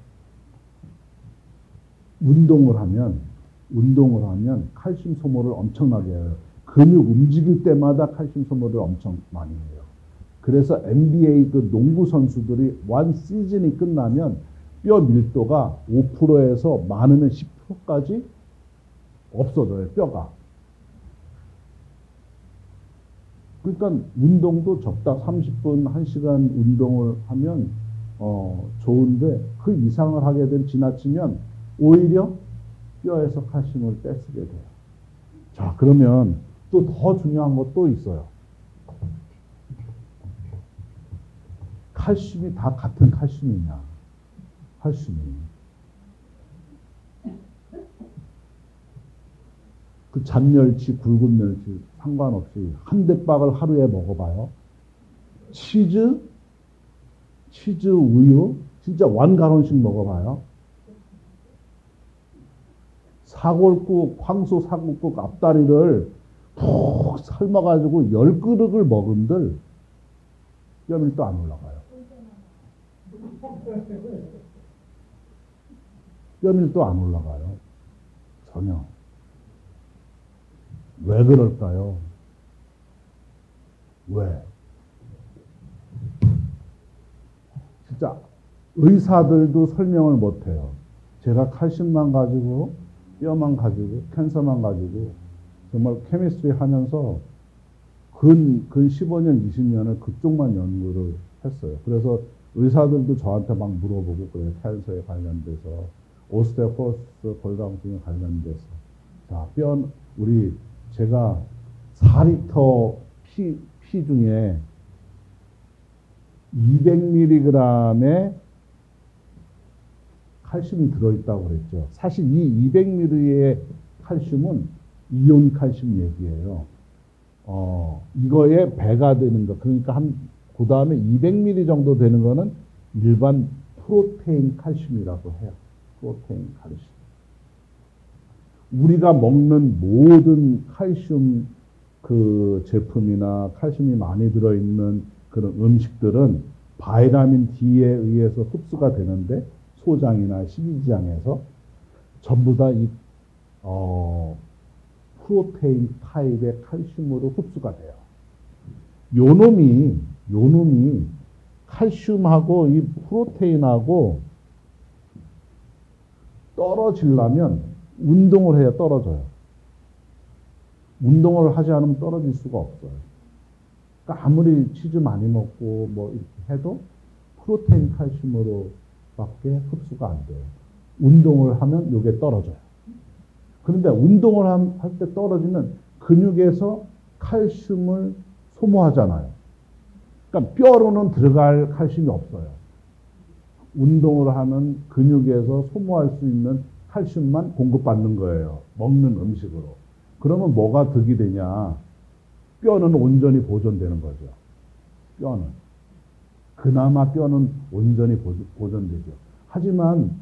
운동을 하면 칼슘 소모를 엄청나게 해요. 근육 움직일 때마다 칼슘 소모를 엄청 많이 해요. 그래서 NBA 그 농구 선수들이 원 시즌이 끝나면 뼈 밀도가 5%에서 많으면 10%까지 없어져요, 뼈가. 그러니까 운동도 적당 30분, 1시간 운동을 하면 좋은데 그 이상을 하게 되면 지나치면 오히려 뼈에서 칼슘을 뺏게 돼요. 자, 그러면 또 더 중요한 것도 있어요. 칼슘이 다 같은 칼슘이냐? 칼슘이. 그 잔멸치, 굵은 멸치 상관없이 한 대박을 하루에 먹어봐요. 치즈, 우유, 진짜 완가론씩 먹어봐요. 사골국, 황소 사골국 앞다리를 푹 삶아가지고 10그릇을 먹은들 뼈밀도 안 올라가요. 뼈밀도 안 올라가요. 전혀. 왜 그럴까요? 왜? 진짜 의사들도 설명을 못해요. 제가 칼슘만 가지고, 뼈만 가지고, 캔서만 가지고, 정말 케미스트리 하면서 근 15년, 20년을 그쪽만 연구를 했어요. 그래서 의사들도 저한테 막 물어보고 그래요. 캔서에 관련돼서, 오스테오포로시스 골다공증에 관련돼서. 자, 제가 4리터 피 중에 200mg의 칼슘이 들어있다고 그랬죠. 사실 이 200mg의 칼슘은 이온 칼슘 얘기예요. 이거에 배가 되는 거. 그러니까 그 다음에 200mg 정도 되는 거는 일반 프로테인 칼슘이라고 해요. 프로테인 칼슘. 우리가 먹는 모든 칼슘 그 제품이나 칼슘이 많이 들어있는 그런 음식들은 바이타민 D에 의해서 흡수가 되는데 소장이나 식이지장에서 전부 다 이 프로테인 타입의 칼슘으로 흡수가 돼요. 요놈이 칼슘하고 이 프로테인하고 떨어지려면 운동을 해야 떨어져요. 운동을 하지 않으면 떨어질 수가 없어요. 그러니까 아무리 치즈 많이 먹고 뭐 이렇게 해도 프로테인 칼슘으로밖에 흡수가 안 돼요. 운동을 하면 이게 떨어져요. 그런데 운동을 할 때 떨어지면 근육에서 칼슘을 소모하잖아요. 그러니까 뼈로는 들어갈 칼슘이 없어요. 운동을 하는 근육에서 소모할 수 있는 칼슘만 공급받는 거예요. 먹는 음식으로. 그러면 뭐가 득이 되냐? 뼈는 온전히 보존되는 거죠. 뼈는. 그나마 뼈는 온전히 보존되죠. 하지만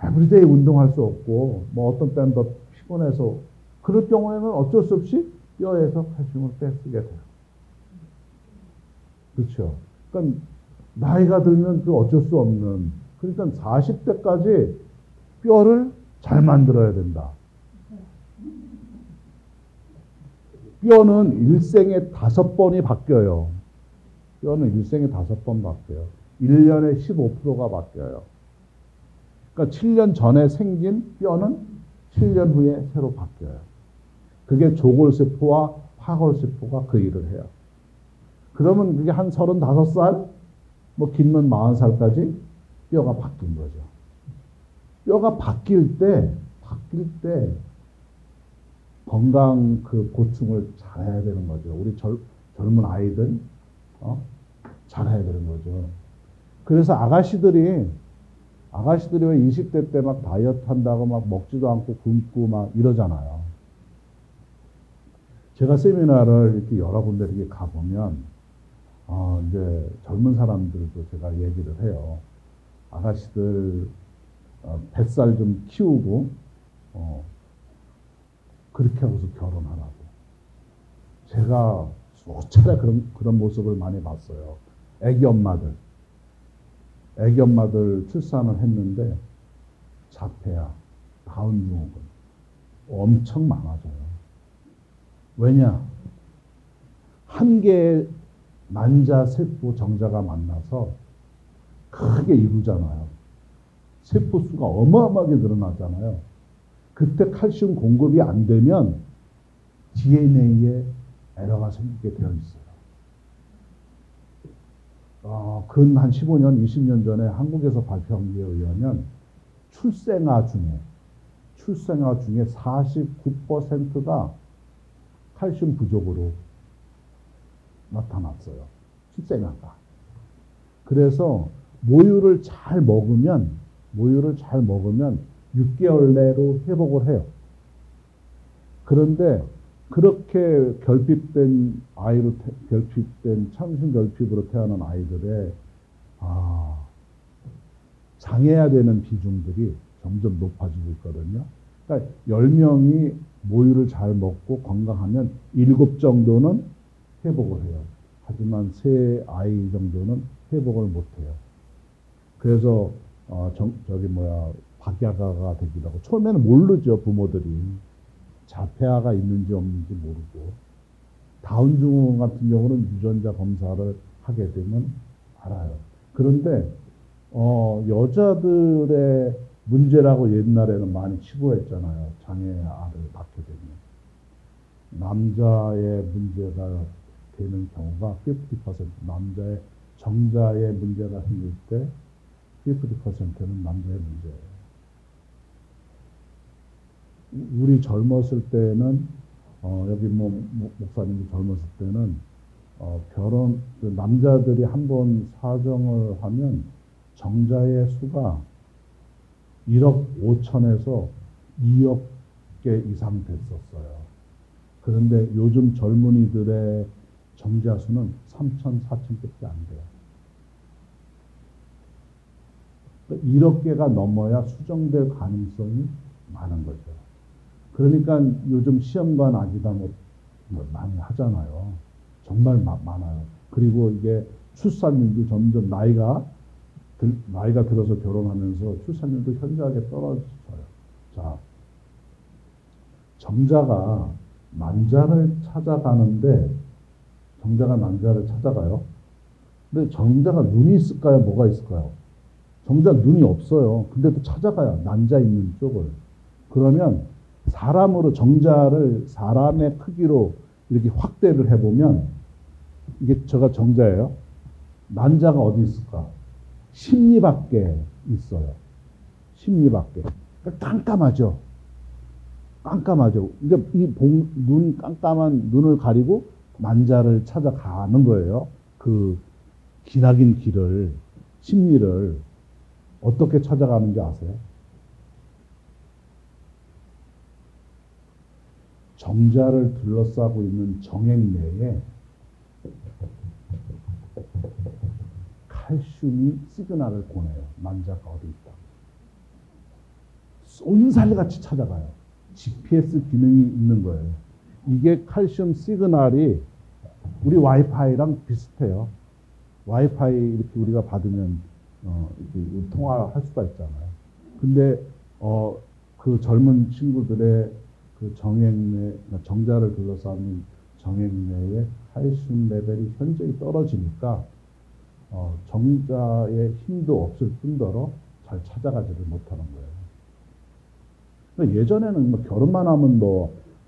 에브리데이 운동할 수 없고 뭐 어떤 때는 더 피곤해서 그럴 경우에는 어쩔 수 없이 뼈에서 칼슘을 빼쓰게 돼요. 그렇죠. 그러니까 나이가 들면 그 어쩔 수 없는, 그러니까 40대까지 뼈를 잘 만들어야 된다. 뼈는 일생에 5번이 바뀌어요. 뼈는 일생에 5번 바뀌어요. 1년에 15%가 바뀌어요. 그러니까 7년 전에 생긴 뼈는 7년 후에 새로 바뀌어요. 그게 조골세포와 파골세포가 그 일을 해요. 그러면 그게 한 35살, 뭐 길면 40살까지 뼈가 바뀐 거죠. 뼈가 바뀔 때 건강 그 보충을 잘해야 되는 거죠. 우리 젊은 아이들, 잘해야 되는 거죠. 그래서 아가씨들이 왜 20대 때 막 다이어트 한다고 막 먹지도 않고 굶고 막 이러잖아요. 제가 세미나를 이렇게 여러 군데 이렇게 가보면, 이제 젊은 사람들도 제가 얘기를 해요. 아가씨들, 뱃살 좀 키우고, 그렇게 하고서 결혼하라고. 제가 수차례 그런 모습을 많이 봤어요. 애기 엄마들 출산을 했는데 자폐야, 다운 증후군 엄청 많아져요. 왜냐? 한 개의 난자, 세포, 정자가 만나서 크게 이루잖아요. 세포 수가 어마어마하게 늘어나잖아요. 그때 칼슘 공급이 안 되면 DNA에 에러가 생기게 되어 있어요. 근 한 15년, 20년 전에 한국에서 발표한 게 의하면 출생아 중에 49%가 칼슘 부족으로 나타났어요. 출생아가. 그래서 모유를 잘 먹으면 6개월 내로 회복을 해요. 그런데 그렇게 결핍된 참신 결핍으로 태어난 아이들의 장애해야 되는 비중들이 점점 높아지고 있거든요. 그러니까 10명이 모유를 잘 먹고 건강하면 7 정도는 회복을 해요. 하지만 3 아이 정도는 회복을 못 해요. 그래서 박야가가 되기도 하고, 처음에는 모르죠, 부모들이. 자폐아가 있는지 없는지 모르고. 다운 증후군 같은 경우는 유전자 검사를 하게 되면 알아요. 그런데 여자들의 문제라고 옛날에는 많이 치부했잖아요. 장애아를 낳게 되면. 남자의 문제가 되는 경우가 50%, 남자의 정자의 문제가 생길 때 50%는 남자의 문제예요. 우리 젊었을 때는, 여기 목사님이 젊었을 때는, 남자들이 한번 사정을 하면 정자의 수가 1억 5천에서 2억 개 이상 됐었어요. 그런데 요즘 젊은이들의 정자 수는 3천, 4천밖에 안 돼요. 1억 개가 넘어야 수정될 가능성이 많은 거죠. 그러니까 요즘 시험관 아기담 많이 하잖아요. 정말 많아요. 그리고 이게 출산율도 점점 나이가 들어서 결혼하면서 출산율도 현저하게 떨어져요. 자, 정자가 난자를 찾아가는데, 정자가 난자를 찾아가요. 근데 정자가 눈이 있을까요? 뭐가 있을까요? 정자 눈이 없어요. 근데도 찾아가요. 난자 있는 쪽을. 그러면 정자를 사람의 크기로 이렇게 확대를 해보면, 이게 저가 정자예요. 난자가 어디 있을까? 심리 밖에 있어요. 심리 밖에. 그러니까 깜깜하죠. 그러니까 깜깜한 눈을 가리고 난자를 찾아가는 거예요. 그 기나긴 길을, 심리를 어떻게 찾아가는지 아세요? 정자를 둘러싸고 있는 정액 내에 칼슘이 시그널을 보내요. 남자가 어디 있다. 쏜살같이 찾아가요. GPS 기능이 있는 거예요. 이게 칼슘 시그널이 우리 와이파이랑 비슷해요. 와이파이 이렇게 우리가 받으면 이렇게 통화할 수가 있잖아요. 근데 그 젊은 친구들의 그 정액 내, 정자를 둘러싸는 정액 내에 칼슘 레벨이 현저히 떨어지니까 정자의 힘도 없을 뿐더러 잘 찾아가지를 못하는 거예요. 그러니까 예전에는 뭐 결혼만 하면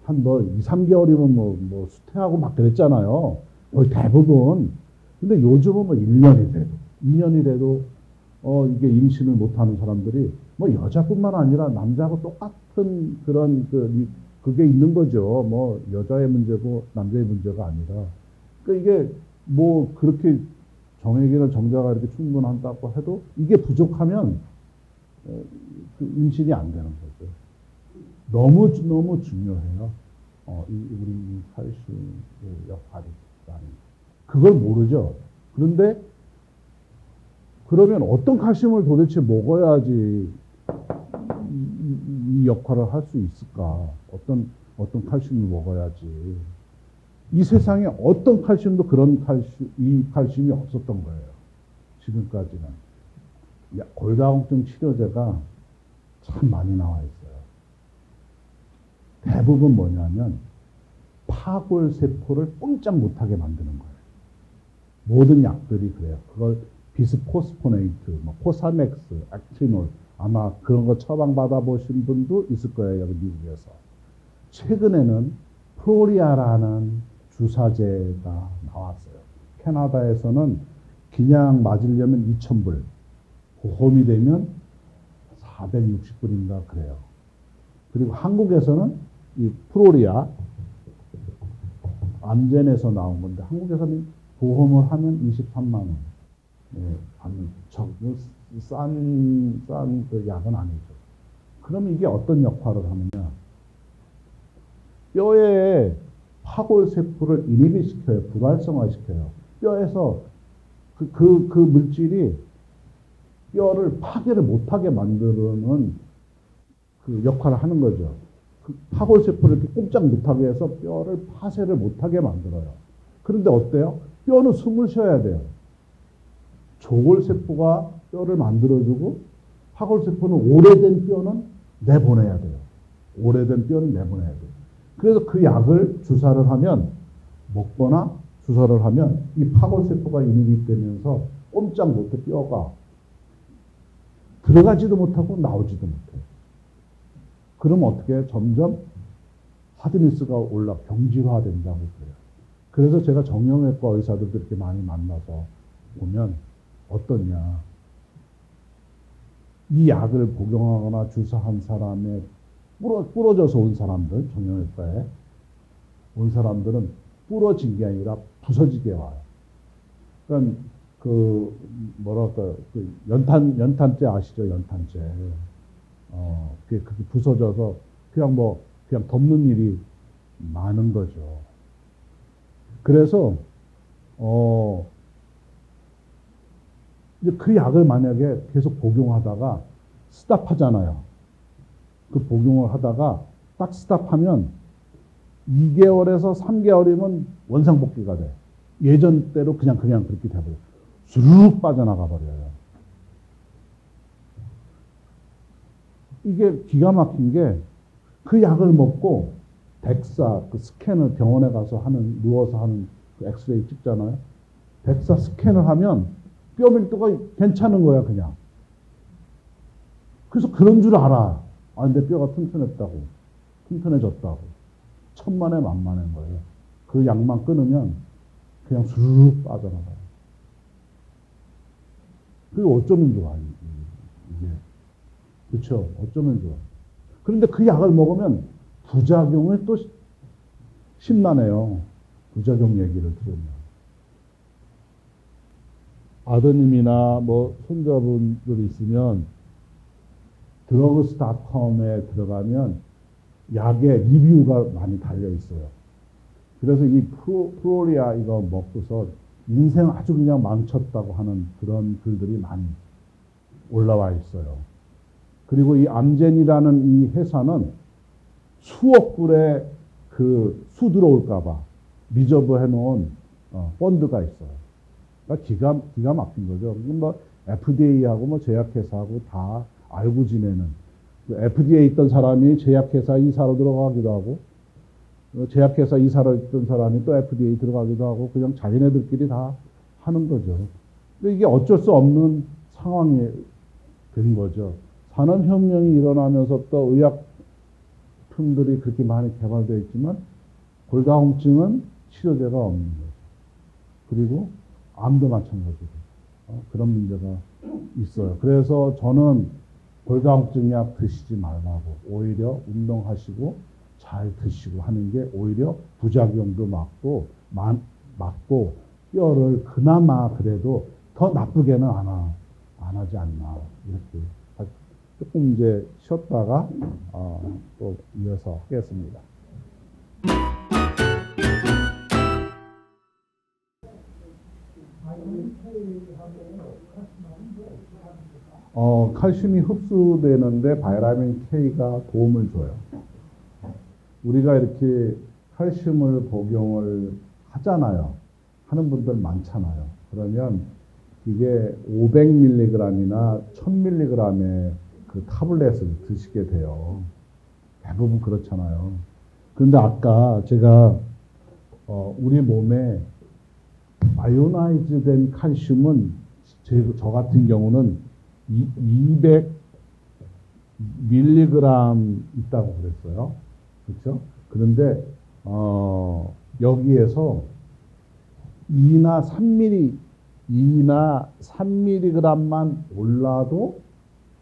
한 2, 3개월이면 뭐 수태하고 막 그랬잖아요. 거의 대부분. 근데 요즘은 뭐 1년이 돼도, 2년이 돼도, 이게 임신을 못하는 사람들이 뭐 여자뿐만 아니라 남자하고 똑같은 그런 그게 있는 거죠. 뭐 여자의 문제고 남자의 문제가 아니라. 그러니까 이게 뭐 그렇게 정액이나 정자가 이렇게 충분한다고 해도 이게 부족하면 임신이 안 되는 거죠. 너무 중요해요. 우리 칼슘의 역할이. 그걸 모르죠. 그런데 그러면 어떤 칼슘을 도대체 먹어야지 이 역할을 할 수 있을까? 어떤 칼슘을 먹어야지. 이 세상에 어떤 칼슘도 이 칼슘이 없었던 거예요. 지금까지는. 골다공증 치료제가 참 많이 나와 있어요. 대부분 뭐냐면 파골세포를 꼼짝 못하게 만드는 거예요. 모든 약들이 그래요. 그걸 비스포스포네이트, 코사맥스, 액티놀, 아마 그런 거 처방받아보신 분도 있을 거예요. 여기 미국에서. 최근에는 프로리아라는 주사제가 나왔어요. 캐나다에서는 그냥 맞으려면 2,000불, 보험이 되면 460불인가 그래요. 그리고 한국에서는 이 프로리아, 암젠에서 나온 건데 한국에서는 보험을 하면 23만 원. 싼 그 약은 아니죠. 그러면 이게 어떤 역할을 하느냐? 뼈에 파골세포를 인히비시켜요. 불활성화시켜요. 뼈에서 그 물질이 뼈를 파괴를 못하게 만드는 그 역할을 하는 거죠. 그 파골세포를 이렇게 꼼짝 못하게 해서 뼈를 파쇄를 못하게 만들어요. 그런데 어때요? 뼈는 숨을 쉬어야 돼요. 조골세포가 뼈를 만들어주고 파골세포는 오래된 뼈는 내보내야 돼요. 오래된 뼈는 내보내야 돼요. 그래서 그 약을 주사를 하면 먹거나 주사를 하면 이 파골세포가 인히비되면서 꼼짝 못해 뼈가 들어가지도 못하고 나오지도 못해요. 그럼 어떻게 해요? 점점 하드니스가 경질화된다고 그래요. 그래서 제가 정형외과 의사들도 이렇게 많이 만나서 보면 어떠냐. 이 약을 복용하거나 주사한 사람의 부러져서 온 사람들, 정형외과에 온 사람들은 부러진 게 아니라 부서지게 와요. 그러니까 연탄재 아시죠? 연탄재. 그게 부서져서 그냥 덮는 일이 많은 거죠. 그래서, 이제 그 약을 만약에 계속 복용하다가 스탑하잖아요. 그 복용을 하다가 딱 스탑하면 2개월에서 3개월이면 원상복귀가 돼. 예전대로 그냥 그렇게 돼버려요. 쑥 빠져나가 버려요. 이게 기가 막힌 게 그 약을 먹고 덱사, 그 스캔을 병원에 가서 누워서 하는 그 엑스레이 찍잖아요. 덱사 스캔을 하면 뼈 밀도가 괜찮은 거야, 그냥. 그래서 그런 줄 알아. 내 뼈가 튼튼해졌다고. 천만에 만만한 거예요. 그 약만 끊으면 그냥 쑥 빠져나가요. 그게 어쩌면 좋아, 이게. 그렇죠? 어쩌면 좋아. 그런데 그 약을 먹으면 부작용을 또 심란해요. 부작용 얘기를 들으면. 아드님이나 손자분들이 있으면 드러그스.com에 들어가면 약에 리뷰가 많이 달려 있어요. 그래서 이 프로리아 이거 먹고서 인생 아주 그냥 망쳤다고 하는 그런 글들이 많이 올라와 있어요. 그리고 이 암젠이라는 이 회사는 수억 불의 그 수 들어올까봐 리저브 해놓은 펀드가 있어요. 그러니까 기가 막힌 거죠. 뭐 FDA하고 뭐 제약회사하고 다 알고 지내는, FDA에 있던 사람이 제약회사 이사로 들어가기도 하고, 제약회사 이사로 있던 사람이 또 FDA 들어가기도 하고, 그냥 자기네들끼리 다 하는 거죠. 근데 이게 어쩔 수 없는 상황이 된 거죠. 산업혁명이 일어나면서 또 의약품들이 그렇게 많이 개발되어 있지만 골다공증은 치료제가 없는 거죠. 그리고 암도 마찬가지로 그런 문제가 있어요. 그래서 저는 골다공증 약 드시지 말라고, 오히려 운동하시고 잘 드시고 하는 게 오히려 부작용도 막고 뼈를 그나마 그래도 더 나쁘게는 안 하지 않나, 이렇게 조금 이제 쉬었다가 또 이어서 하겠습니다. 칼슘이 흡수되는데 바이타민 K가 도움을 줘요. 우리가 이렇게 칼슘을 복용을 하잖아요. 하는 분들 많잖아요. 그러면 이게 500mg이나 1000mg의 그 타블렛을 드시게 돼요. 대부분 그렇잖아요. 그런데 아까 제가 우리 몸에 아이오나이즈 된 칼슘은 저 같은 경우는 200mg 있다고 그랬어요. 그렇죠? 그런데 여기에서 2나 3mg만 올라도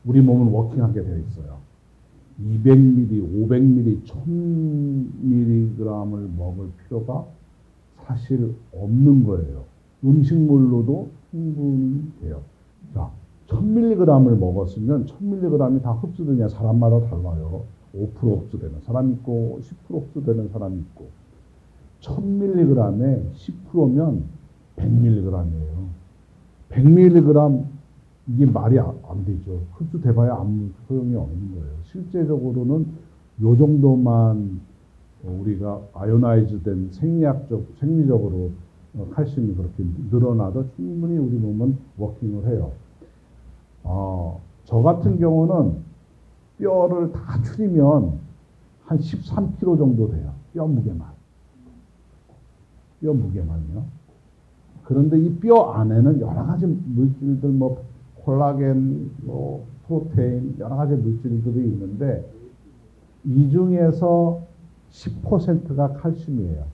우리 몸은 워킹하게 되어 있어요. 200mg, 500mg, 1000mg을 먹을 필요가 사실 없는 거예요. 음식물로도 충분히 돼요. 자, 1000mg을 먹었으면 1000mg이 다 흡수되냐, 사람마다 달라요. 5% 흡수되는 사람이 있고 10% 흡수되는 사람이 있고, 1000mg에 10%면 100mg이에요. 100mg 이게 말이 안 되죠. 흡수돼봐야 아무 소용이 없는 거예요. 실제적으로는 요 정도만 우리가 아이오나이즈된 생리적으로 칼슘이 그렇게 늘어나도 충분히 우리 몸은 워킹을 해요. 저 같은 경우는 뼈를 다 추리면 한 13kg 정도 돼요. 뼈 무게만요. 그런데 이 뼈 안에는 여러 가지 물질들, 뭐 콜라겐, 뭐 프로테인, 여러 가지 물질들이 있는데 이 중에서 10%가 칼슘이에요.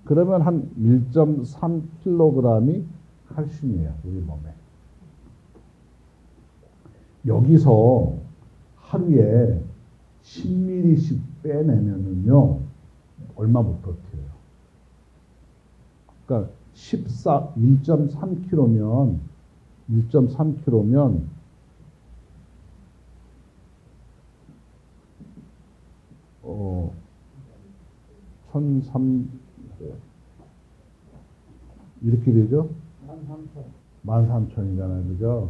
그러면 한 1.3kg이 칼슘이에요, 우리 몸에. 여기서 하루에 10ml씩 빼내면은요, 얼마 못 버텨요. 그러니까 1.3kg면 1,300 이렇게 되죠? 13,000이잖아요. 그죠?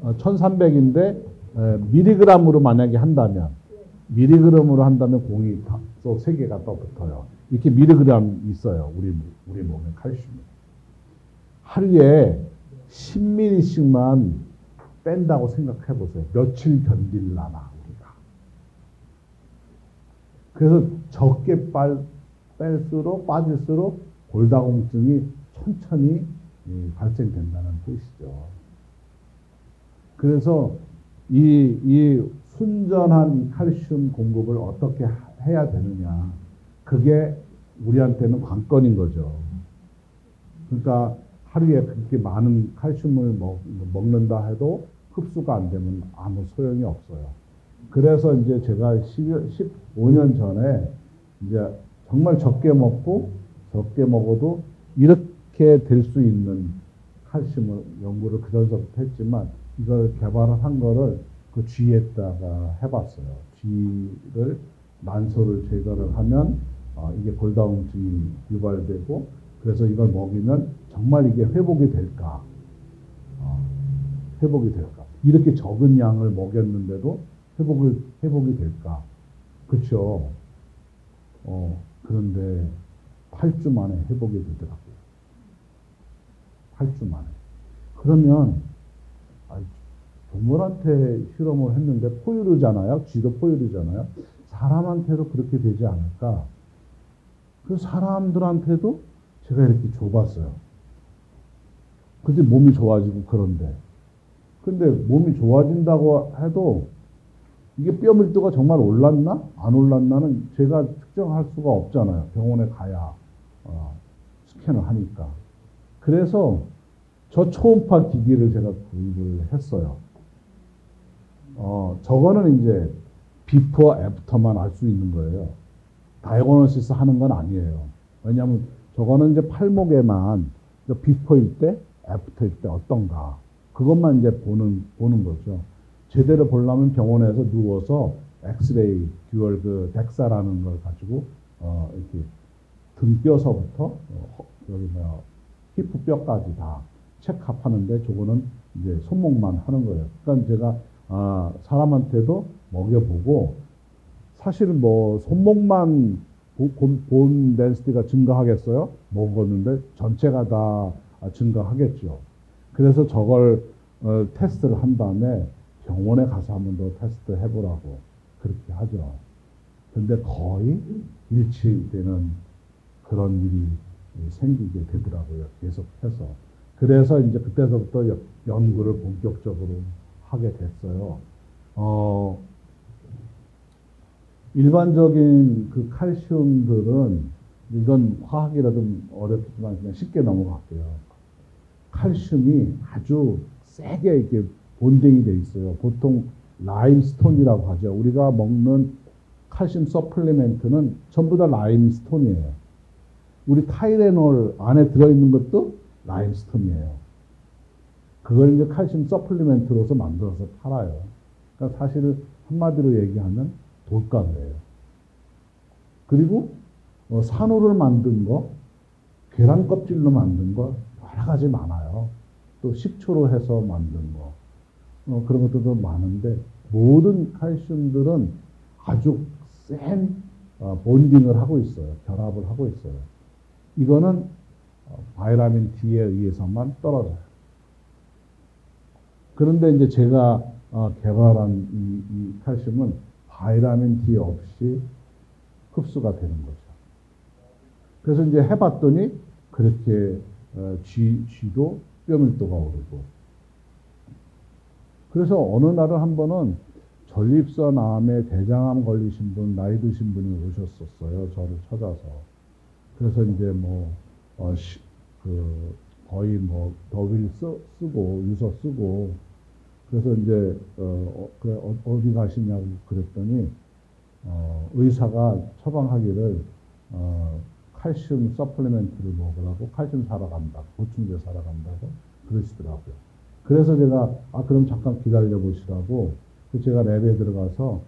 1,300인데 미리그램으로 만약에 한다면 공이 또 3개가 또 붙어요. 이렇게 미리그램 있어요. 우리 몸에 칼슘이. 하루에 10ml씩만 뺀다고 생각해 보세요. 며칠 견딜라나 우리가. 그래서 적게 빠질수록 골다공증이 천천히 발생된다는 뜻이죠. 그래서 이 순전한 칼슘 공급을 어떻게 해야 되느냐, 그게 우리한테는 관건인 거죠. 그러니까 하루에 그렇게 많은 칼슘을 먹는다 해도 흡수가 안 되면 아무 소용이 없어요. 그래서 이제 제가 15년 전에 이제 정말 적게 먹어도 이렇게 될 수 있는 칼슘을 연구를 그 전서부터 했지만, 이걸 개발을 한 거를 그 쥐에다가 해봤어요. B를 난소를 제거를 하면 이게 골다공증이 유발되고 그래서 이걸 먹이면 정말 이게 회복이 될까? 회복이 될까? 이렇게 적은 양을 먹였는데도 회복이 될까? 그렇죠. 그런데 8주 만에 회복이 되더라고요. 8주 만에. 그러면 동물한테 실험을 했는데 포유류잖아요. 쥐도 포유류잖아요. 사람한테도 그렇게 되지 않을까? 그 사람들한테도 제가 이렇게 줘봤어요. 근데 몸이 좋아지고 그런데. 근데 몸이 좋아진다고 해도 이게 뼈 밀도가 정말 올랐나? 안 올랐나는 제가 특정할 수가 없잖아요. 병원에 가야 스캔을 하니까. 그래서 저초음파 기기를 제가 구입을 했어요. 저거는 이제 비포 애프터만 알 수 있는 거예요. 다이고노시스 하는 건 아니에요. 왜냐하면 저거는 이제 팔목에만 비포일 때, 애프터일 때 어떤가. 그것만 이제 보는 거죠. 제대로 보려면 병원에서 누워서 엑스레이, 듀얼 그 덱사라는 걸 가지고 이렇게 등뼈서부터 여기 히프 뼈까지 다 체크하는데 저거는 이제 손목만 하는 거예요. 그러니까 제가 사람한테도 먹여보고 사실 뭐 손목만 본 덴시티가 증가하겠어요? 먹었는데 전체가 다 증가하겠죠. 그래서 저걸 테스트를 한 다음에 병원에 가서 한 번 더 테스트 해보라고 그렇게 하죠. 근데 거의 일치되는 그런 일이 생기게 되더라고요. 계속해서. 그래서 이제 그때서부터 연구를 본격적으로 하게 됐어요. 일반적인 그 칼슘들은 이건 화학이라 좀 어렵지만 그냥 쉽게 넘어갈게요. 칼슘이 아주 세게 이렇게 본딩이 돼 있어요. 보통 라임스톤이라고 하죠. 우리가 먹는 칼슘 서플리멘트는 전부 다 라임스톤이에요. 우리 타이레놀 안에 들어있는 것도 라임스톤이에요. 그걸 이제 칼슘 서플리멘트로서 만들어서 팔아요. 그러니까 사실 한마디로 얘기하면 돌가루예요. 그리고 산후를 만든 거, 계란 껍질로 만든 거 여러 가지 많아요. 또 식초로 해서 만든 거 그런 것들도 많은데 모든 칼슘들은 아주 센 본딩을 하고 있어요. 결합을 하고 있어요. 이거는 바이타민 D에 의해서만 떨어져요. 그런데 이제 제가 개발한 이 칼슘은 바이타민 D 없이 흡수가 되는 거죠. 그래서 이제 해봤더니 그렇게 쥐도 뼈밀도가 오르고. 그래서 어느 날은 한 번은 전립선 암에 대장암 걸리신 분, 나이 드신 분이 오셨었어요. 저를 찾아서. 그래서 이제 거의 더윌 쓰고, 유서 쓰고, 그래서 이제, 어디 가시냐고 그랬더니, 의사가 처방하기를, 칼슘 서플리멘트를 먹으라고 칼슘 사러 간다. 보충제 사러 간다고 그러시더라고요. 그래서 제가, 그럼 잠깐 기다려 보시라고, 제가 랩에 들어가서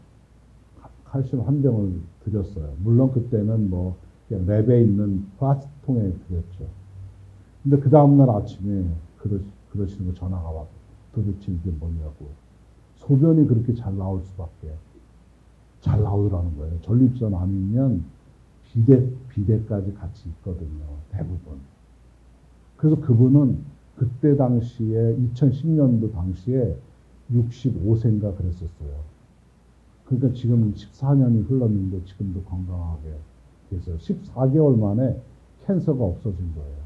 칼슘 한 병을 드렸어요. 물론 그때는 그냥 랩에 있는 플라스틱통에 드렸죠. 근데 그 다음날 아침에 그러시는 거 전화가 와서 도대체 이게 뭐냐고. 소변이 그렇게 잘 나올 수밖에. 잘 나오더라는 거예요. 전립선 암이면 비대까지 같이 있거든요. 대부분. 그래서 그분은 그때 당시에 2010년도 당시에 65세인가 그랬었어요. 그러니까 지금 14년이 흘렀는데 지금도 건강하게 계세요. 14개월 만에 캔서가 없어진 거예요.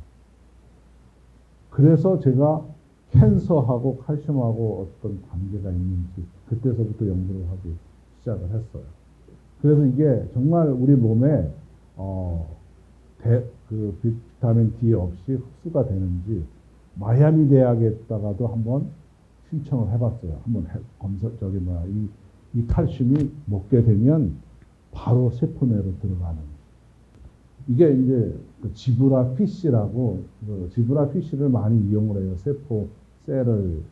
그래서 제가 캔서하고 칼슘하고 어떤 관계가 있는지 그때서부터 연구를 하기 시작을 했어요. 그래서 이게 정말 우리 몸에 비타민 D 없이 흡수가 되는지 마이애미 대학에다가도 한번 신청을 해봤어요. 한번 이 칼슘이 먹게 되면 바로 세포 내로 들어가는. 이게 이제 지브라 피쉬라고 지브라 피쉬를 많이 이용을 해요. 세포 셀을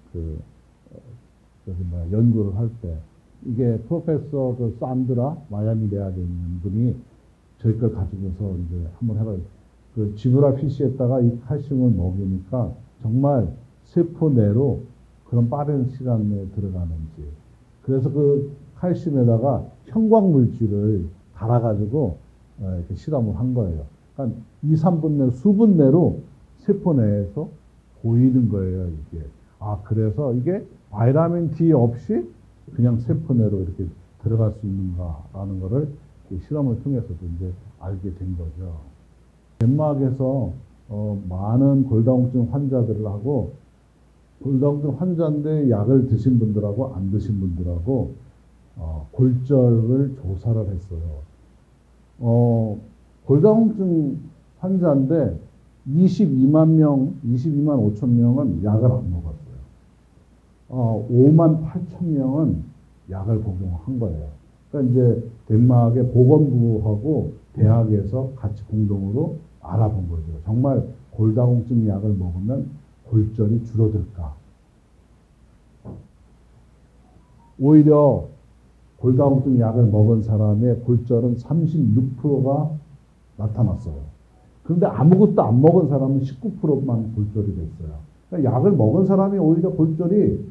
연구를 할 때. 이게 프로페서 그 산드라 마이애미 대학에 있는 분이 저희 걸 가지고서 이제 한번 해봐요. 그 지브라 피쉬에다가 이 칼슘을 먹이니까 정말 세포 내로 그런 빠른 시간 내에 들어가는지. 그래서 그 칼슘에다가 형광 물질을 달아가지고 이렇게 실험을 한 거예요. 그러니까 2, 3분 내, 수분 내로 세포 내에서 보이는 거예요, 이게. 아, 그래서 이게 바이타민 D 없이 그냥 세포 내로 이렇게 들어갈 수 있는가라는 거를 실험을 통해서도 이제 알게 된 거죠. 덴마크에서 많은 골다공증 환자들을 하고 골다공증 환자인데 약을 드신 분들하고 안 드신 분들하고 골절을 조사를 했어요. 골다공증 환자인데 22만 5천 명은 약을 안 먹었어요. 5만 8천 명은 약을 복용한 거예요. 그러니까 이제 덴마크의 보건부하고 대학에서 같이 공동으로 알아본 거죠. 정말 골다공증 약을 먹으면 골절이 줄어들까? 오히려 골다공증 약을 먹은 사람의 골절은 36%가 나타났어요. 그런데 아무것도 안 먹은 사람은 19%만 골절이 됐어요. 그러니까 약을 먹은 사람이 오히려 골절이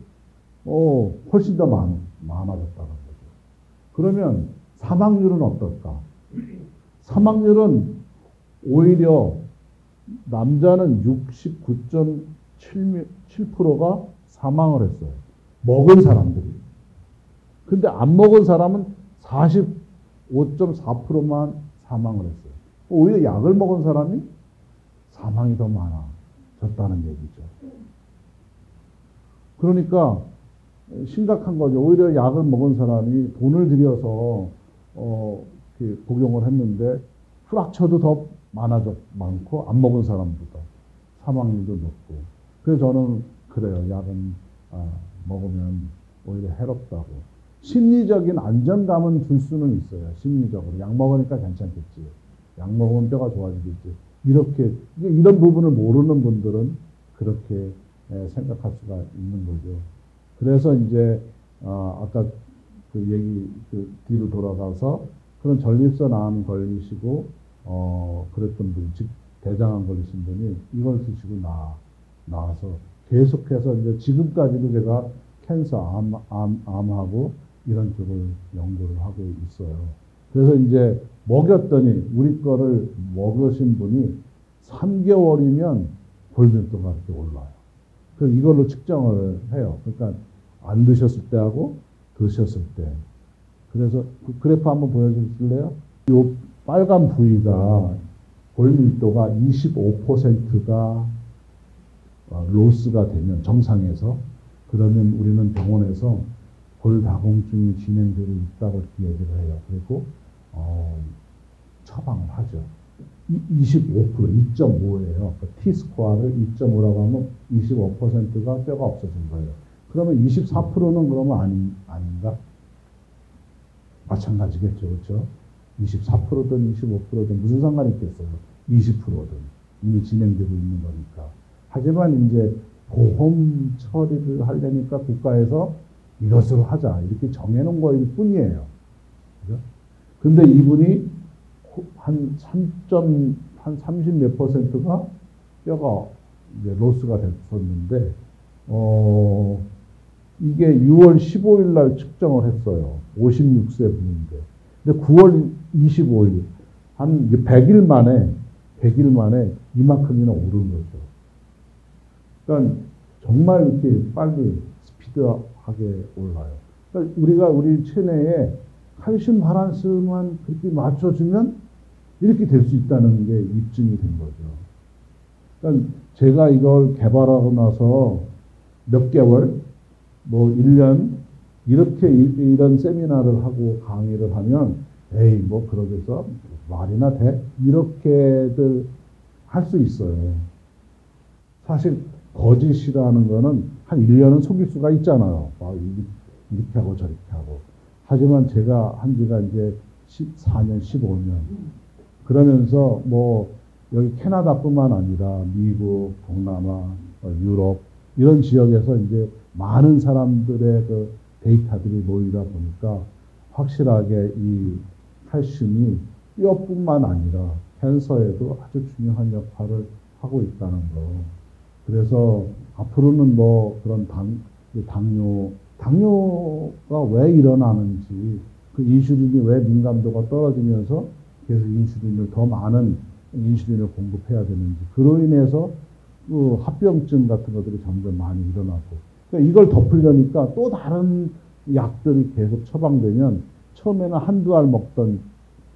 훨씬 더 많아졌다는 거죠. 그러면 사망률은 어떨까? 사망률은 오히려 남자는 69.7%가 사망을 했어요. 먹은 사람들이. 근데 안 먹은 사람은 45.4%만 사망을 했어요. 오히려 약을 먹은 사람이 사망이 더 많아졌다는 얘기죠. 그러니까 심각한 거죠. 오히려 약을 먹은 사람이 돈을 들여서 복용을 했는데 프락처도 더 많고 안 먹은 사람보다 사망률도 높고. 그래서 저는 그래요. 약은 먹으면 오히려 해롭다고. 심리적인 안정감은 줄 수는 있어요. 심리적으로. 약 먹으니까 괜찮겠지. 약 먹으면 뼈가 좋아지겠지. 이런 부분을 모르는 분들은 그렇게 생각할 수가 있는 거죠. 그래서 이제, 아까 그 얘기, 뒤로 돌아가서 그런 전립선 암 걸리시고, 그랬던 분, 즉, 대장암 걸리신 분이 이걸 드시고 나와서 계속해서 이제 지금까지도 제가 캔서, 암하고 이런 쪽을 연구를 하고 있어요. 그래서 이제 먹였더니 우리 거를 먹으신 분이 3개월이면 골밀도가 이렇게 올라요. 그래서 이걸로 측정을 해요. 그러니까 안 드셨을 때하고 드셨을 때. 그래서 그 그래프 한번 보여주실래요? 이 빨간 부위가 골밀도가 25%가 로스가 되면 정상에서 그러면 우리는 병원에서 골다공증이 진행되고 있다고 이렇게 얘기를 해요. 그리고 처방을 하죠. 25%, 2.5예요. T스코어를 2.5라고 하면 25%가 뼈가 없어진 거예요. 그러면 24%는 그러면 아닌가? 마찬가지겠죠. 그렇죠? 24%든 25%든 무슨 상관이 있겠어요. 20%든 이미 진행되고 있는 거니까. 하지만 이제 보험 처리를 하려니까 국가에서 이것으로 하자 이렇게 정해놓은 거일 뿐이에요. 그죠? 근데 이분이 한 30몇 %가 뼈가 이제 로스가 됐었는데, 이게 6월 15일 날 측정을 했어요. 56세 분인데. 근데 9월 25일, 한 100일 만에 이만큼이나 오른 거죠. 그러니까 정말 이렇게 빨리 스피드하게 올라요. 그러니까 우리 체내에 칼슘 바란스만 그렇게 맞춰주면 이렇게 될 수 있다는 게 입증이 된 거죠. 그러니까 제가 이걸 개발하고 나서 몇 개월, 뭐 1년, 이렇게 이런 세미나를 하고 강의를 하면, 에이, 뭐 그러겠어? 말이나 돼? 이렇게들 할 수 있어요. 사실 거짓이라는 거는 한 1년은 속일 수가 있잖아요. 이렇게 하고 저렇게 하고. 하지만 제가 한 지가 이제 14년, 15년. 그러면서 뭐 여기 캐나다뿐만 아니라 미국, 동남아, 유럽 이런 지역에서 이제 많은 사람들의 그 데이터들이 모이다 보니까 확실하게 이 칼슘이 뼈뿐만 아니라 캔서에도 아주 중요한 역할을 하고 있다는 거. 그래서 앞으로는 뭐 그런 당뇨가 왜 일어나는지, 그 인슐린이 왜 민감도가 떨어지면서 계속 인슐린을 더 많은 인슐린을 공급해야 되는지, 그로 인해서 그 합병증 같은 것들이 점점 많이 일어나고, 그러니까 이걸 덮으려니까 또 다른 약들이 계속 처방되면 처음에는 한두 알 먹던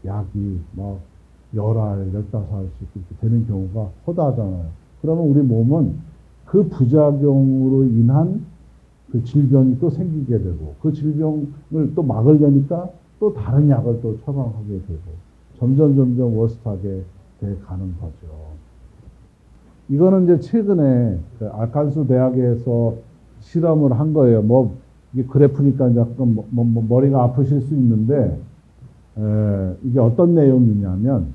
약이 막 10알, 15알씩 이렇게 되는 경우가 허다하잖아요. 그러면 우리 몸은 그 부작용으로 인한 그 질병이 또 생기게 되고, 그 질병을 또 막으려니까 또 다른 약을 또 처방하게 되고, 점점 워스트하게 돼 가는 거죠. 이거는 이제 최근에 그 알칸소 대학에서 실험을 한 거예요. 뭐, 이게 그래프니까 약간 머리가 아프실 수 있는데, 이게 어떤 내용이냐면,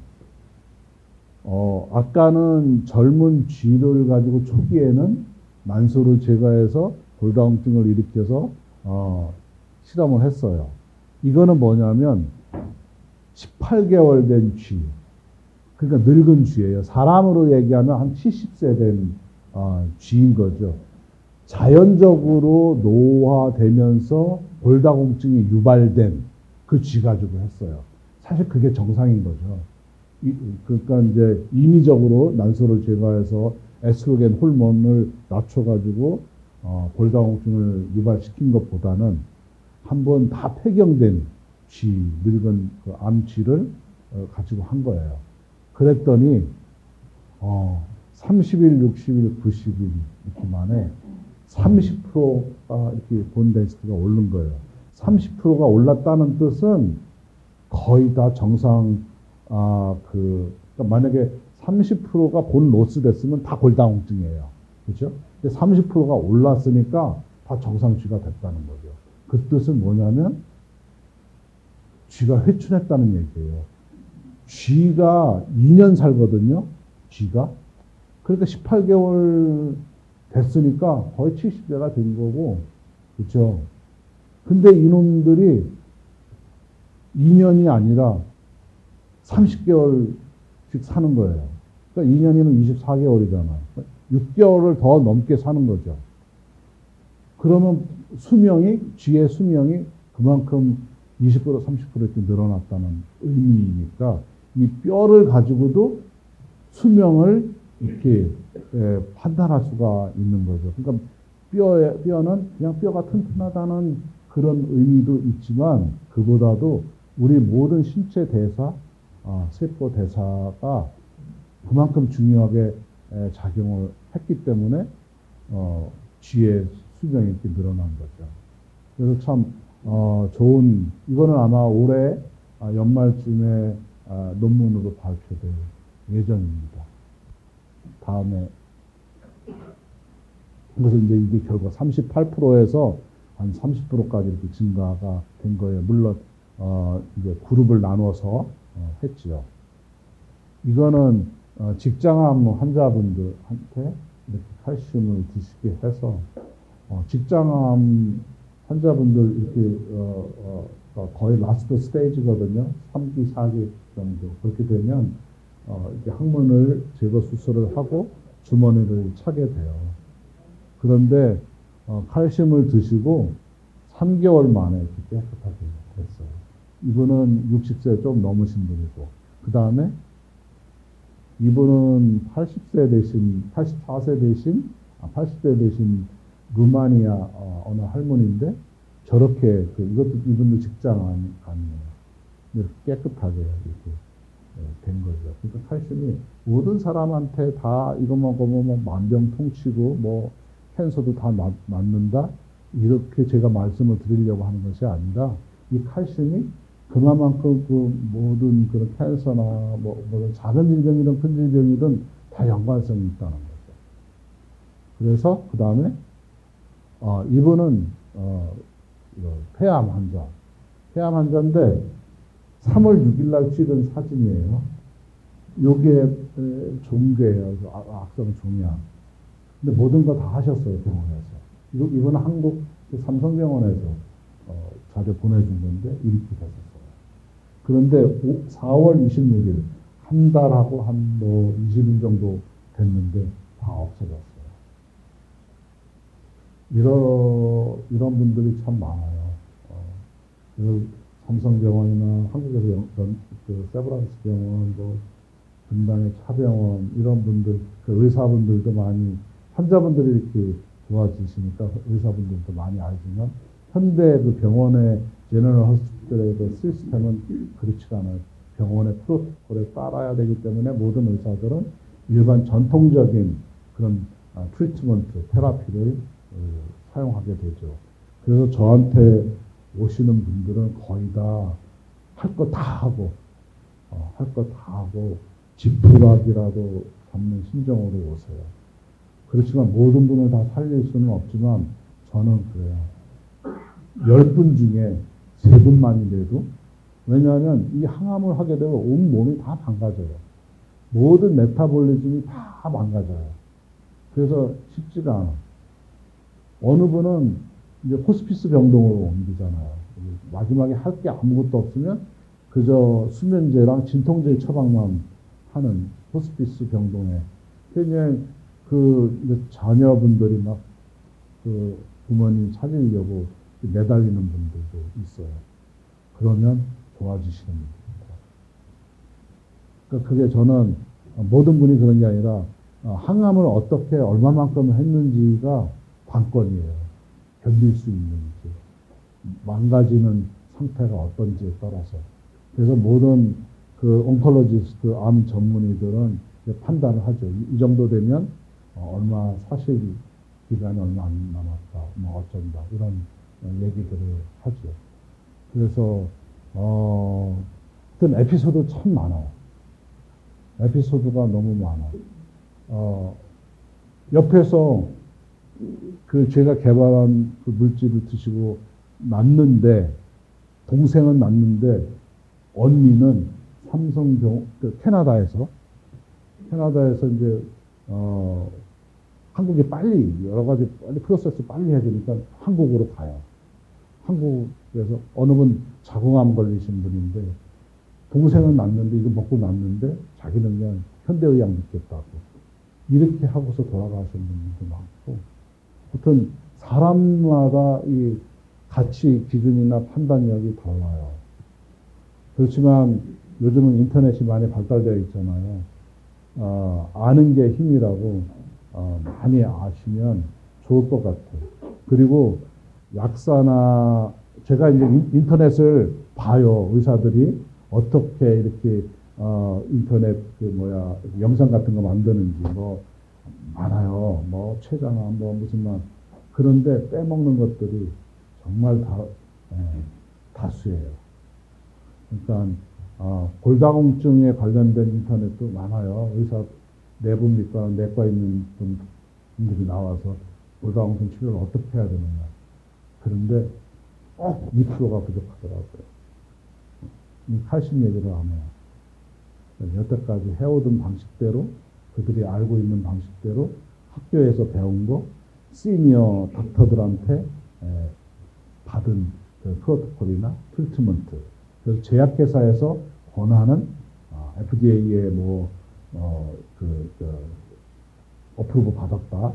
아까는 젊은 쥐를 가지고 초기에는 난소를 제거해서 골다공증을 일으켜서, 실험을 했어요. 이거는 뭐냐면, 18개월 된 쥐. 그러니까 늙은 쥐예요. 사람으로 얘기하면 한 70세 된, 쥐인 거죠. 자연적으로 노화되면서 골다공증이 유발된 그 쥐 가지고 했어요. 사실 그게 정상인 거죠. 그러니까 이제 인위적으로 난소를 제거해서 에스트로겐 호르몬을 낮춰가지고 골다공증을 유발시킨 것보다는 한번 다 폐경된 쥐, 늙은 그 암쥐를 가지고 한 거예요. 그랬더니 30일, 60일, 90일 이렇게 만에 30%가 이렇게 본 덴시티가 오른 거예요. 30%가 올랐다는 뜻은 거의 다 정상, 그러니까 만약에 30%가 본 로스 됐으면 다 골다공증이에요. 그죠? 근데 30%가 올랐으니까 다 정상쥐가 됐다는 거죠. 그 뜻은 뭐냐면 쥐가 회춘했다는 얘기예요. 쥐가 2년 살거든요. 쥐가. 그러니까 18개월 됐으니까 거의 70세가 된 거고, 그렇죠? 근데 이놈들이 2년이 아니라 30개월씩 사는 거예요. 그러니까 2년이면 24개월이잖아요. 6개월을 더 넘게 사는 거죠. 그러면 쥐의 수명이 그만큼 20% 30% 이렇게 늘어났다는 의미니까 이 뼈를 가지고도 수명을 이렇게 판단할 수가 있는 거죠. 그러니까 뼈는 그냥 뼈가 튼튼하다는 그런 의미도 있지만, 그보다도 우리 모든 신체 대사, 세포 대사가 그만큼 중요하게 작용을 했기 때문에 쥐의 수명이 이렇게 늘어난 거죠. 그래서 참 좋은, 이거는 아마 올해 연말쯤에 논문으로 발표될 예정입니다. 다음에, 그래서 이제 이게 결과 38%에서 한 30%까지 이렇게 증가가 된 거예요. 물론 이제 그룹을 나눠서 했지요. 이거는 직장암 환자분들한테 이렇게 칼슘을 드시게 해서 직장암 환자분들 이렇게 거의 라스트 스테이지거든요. 3기, 4기 정도. 그렇게 되면 이렇게 항문을 제거 수술을 하고 주머니를 차게 돼요. 그런데 칼슘을 드시고 3개월 만에 이렇게 깨끗하게 됐어요. 이분은 60세 좀 넘으신 분이고, 그 다음에 이분은 80세 대신, 84세 대신, 80세 대신 루마니아 어느 할머니인데 저렇게 이분도 직장암이에요. 이렇게 깨끗하게 이렇게 된 거죠. 그러니까 칼슘이 모든 사람한테 다 이것만 먹으면 만병통치고 뭐 캔서도 다 낫는다, 이렇게 제가 말씀을 드리려고 하는 것이 아니라, 이 칼슘이 그만큼 그 모든 그런 캔서나 뭐 작은 질병이든 큰 질병이든 다 연관성이 있다는 거죠. 그래서 그 다음에 이분은 폐암 환자인데 3월 6일 날 찍은 사진이에요. 요게 종괴예요. 악성 종양. 근데 모든 거 다 하셨어요, 병원에서. 이거는 한국 삼성병원에서 자료 보내준 건데 이렇게 됐었어요. 그런데 4월 26일 한 달하고 한 뭐 20일 정도 됐는데 다 없어졌어요. 이런 분들이 참 많아요. 삼성병원이나 한국에서 세브란스 병원, 뭐 분당의 차병원 이런 분들, 그 의사분들도 많이 환자분들이 이렇게 도와주시니까 의사분들도 많이 알지만 현대 그 병원의 제너럴 호스피털의 그 시스템은 그렇지가 않아요. 병원의 프로토콜에 따라야 되기 때문에 모든 의사들은 일반 전통적인 그런 트리트먼트, 테라피를 사용하게 되죠. 그래서 저한테 오시는 분들은 거의 다 할 거 다 하고, 할 거 다 하고, 지푸라기라도 잡는 심정으로 오세요. 그렇지만 모든 분을 다 살릴 수는 없지만 저는 그래요. 10분 중에 3분만이라도, 왜냐하면 이 항암을 하게 되면 온 몸이 다 망가져요. 모든 메타볼리즘이 다 망가져요. 그래서 쉽지가 않아. 어느 분은 이제 호스피스 병동으로 옮기잖아요. 마지막에 할 게 아무것도 없으면 그저 수면제랑 진통제 처방만 하는 호스피스 병동에. 그냥 그 자녀분들이 막 그 부모님 찾으려고 매달리는 분들도 있어요. 그러면 도와주시는 분입니다. 그러니까 그게 저는 모든 분이 그런 게 아니라 항암을 어떻게 얼마만큼 했는지가 관건이에요. 견딜 수 있는지, 망가지는 상태가 어떤지에 따라서. 그래서 모든 그 온콜로지스트, 암 전문의들은 판단을 하죠. 이 정도 되면 얼마 사실 기간이 얼마 안 남았다, 뭐 어쩐다 이런 얘기들을 하죠. 그래서 어떤 에피소드 참 많아요. 에피소드가 너무 많아. 옆에서 그 제가 개발한 그 물질을 드시고 났는데, 동생은 났는데, 언니는 캐나다에서 이제, 한국에 빨리, 여러 가지 빨리 프로세스 빨리 해야 되니까 한국으로 가요. 한국에서 어느 분 자궁암 걸리신 분인데, 동생은 났는데, 이거 먹고 났는데, 자기는 그냥 현대의학 믿겠다고. 이렇게 하고서 돌아가신 분들도 많고, 하여튼 사람마다 이 가치 기준이나 판단력이 달라요. 그렇지만 요즘은 인터넷이 많이 발달되어 있잖아요. 아는 게 힘이라고 많이 아시면 좋을 것 같아요. 그리고 약사나 제가 이제 인터넷을 봐요. 의사들이 어떻게 이렇게 인터넷 영상 같은 거 만드는지 뭐 많아요. 뭐 췌장암 뭐 무슨 말. 그런데 빼먹는 것들이 정말 다수예요. 그러니까 골다공증에 관련된 인터넷도 많아요. 의사 내분비과 내과 있는 분들이 나와서 골다공증 치료를 어떻게 해야 되느냐. 그런데 꼭 2%가 부족하더라고요. 이 칼슘 얘기를 안 해요. 여태까지 해오던 방식대로, 그들이 알고 있는 방식대로 학교에서 배운 거, 시니어 닥터들한테 받은 그 프로토콜이나 트리트먼트, 그래서 제약회사에서 권하는 FDA에 어프로브 받았다,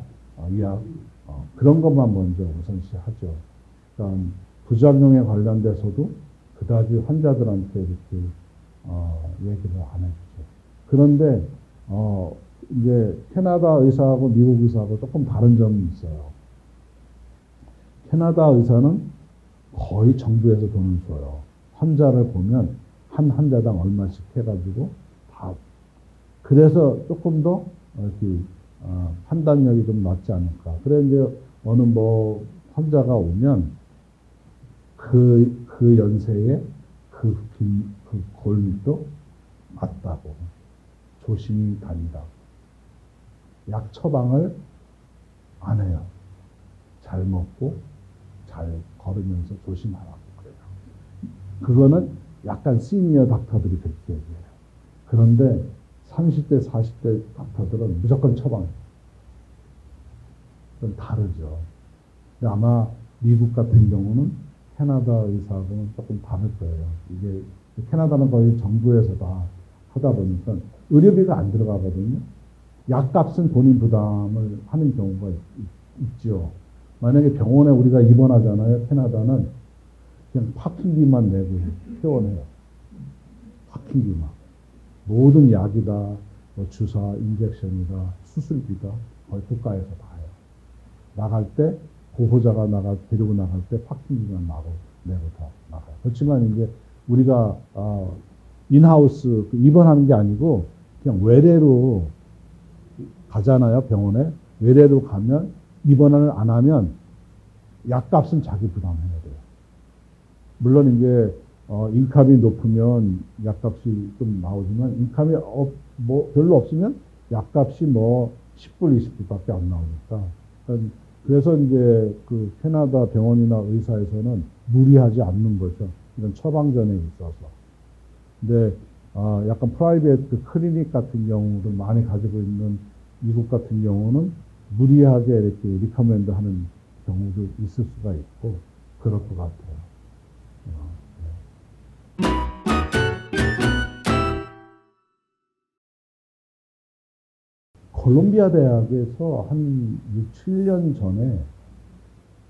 의학, 그런 것만 먼저 우선시 하죠. 그러니까 부작용에 관련돼서도 그다지 환자들한테 이렇게 얘기를 안 해주죠. 그런데 이제 캐나다 의사하고 미국 의사하고 조금 다른 점이 있어요. 캐나다 의사는 거의 정부에서 돈을 줘요. 환자를 보면 한 환자당 얼마씩 해가지고 다. 그래서 조금 더 이렇게 판단력이 좀 낮지 않을까. 그래 이제 어느 환자가 오면 그 연세에 그 골밑도 맞다고 조심히 다니라고. 약 처방을 안 해요. 잘 먹고 잘 걸으면서 조심하라고 그래요. 그거는 약간 시니어 닥터들이 그렇게 얘기해요. 그런데 30대, 40대 닥터들은 무조건 처방해요. 좀 다르죠. 아마 미국 같은 경우는 캐나다 의사하고는 조금 다를 거예요. 이게 캐나다는 거의 정부에서 다 하다 보니까 의료비가 안 들어가거든요. 약값은 본인 부담을 하는 경우가 있죠. 만약에 병원에 우리가 입원하잖아요. 캐나다는 그냥 파킹비만 내고 퇴원해요. 파킹비만. 모든 약이다, 뭐 주사, 인젝션이다, 수술비다 거의 국가에서 다 해요. 나갈 때 보호자가 데리고 나갈 때 파킹비만 내고 다 나가요. 그렇지만 이제 우리가 인하우스 입원하는 게 아니고 그냥 외래로 가잖아요. 병원에 외래로 가면 입원을 안 하면 약값은 자기 부담해야 돼요. 물론 이제 인컴이 높으면 약값이 좀 나오지만 인컴이 별로 없으면 약값이 10불, 20불밖에 안 나오니까. 그래서 이제 그 캐나다 병원이나 의사에서는 무리하지 않는 거죠. 이런 처방전에 있어서. 근데 약간 프라이베트 클리닉 같은 경우를 많이 가지고 있는 미국 같은 경우는 무리하게 이렇게 리커멘드 하는 경우도 있을 수가 있고 그럴 것 같아요. 콜롬비아 대학에서 한 6, 7년 전에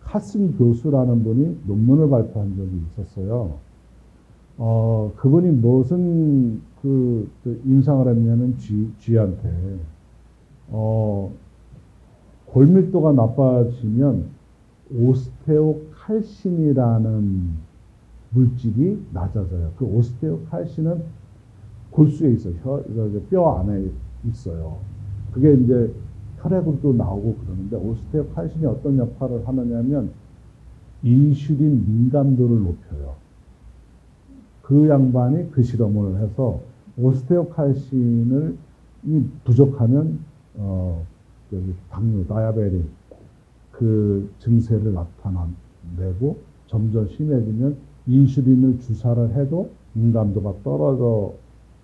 카슨 교수라는 분이 논문을 발표한 적이 있었어요. 그분이 무슨 임상을 했냐면 쥐한테 골밀도가 나빠지면 오스테오칼신이라는 물질이 낮아져요. 그 오스테오칼신은 골수에 있어요. 뼈 안에 있어요. 그게 이제 혈액으로도 나오고 그러는데 오스테오칼신이 어떤 역할을 하느냐면 인슐린 민감도를 높여요. 그 양반이 그 실험을 해서 오스테오칼신이 부족하면 당뇨, 다이아베틱 그 증세를 나타내고 점점 심해지면 인슐린을 주사를 해도 민감도가 떨어져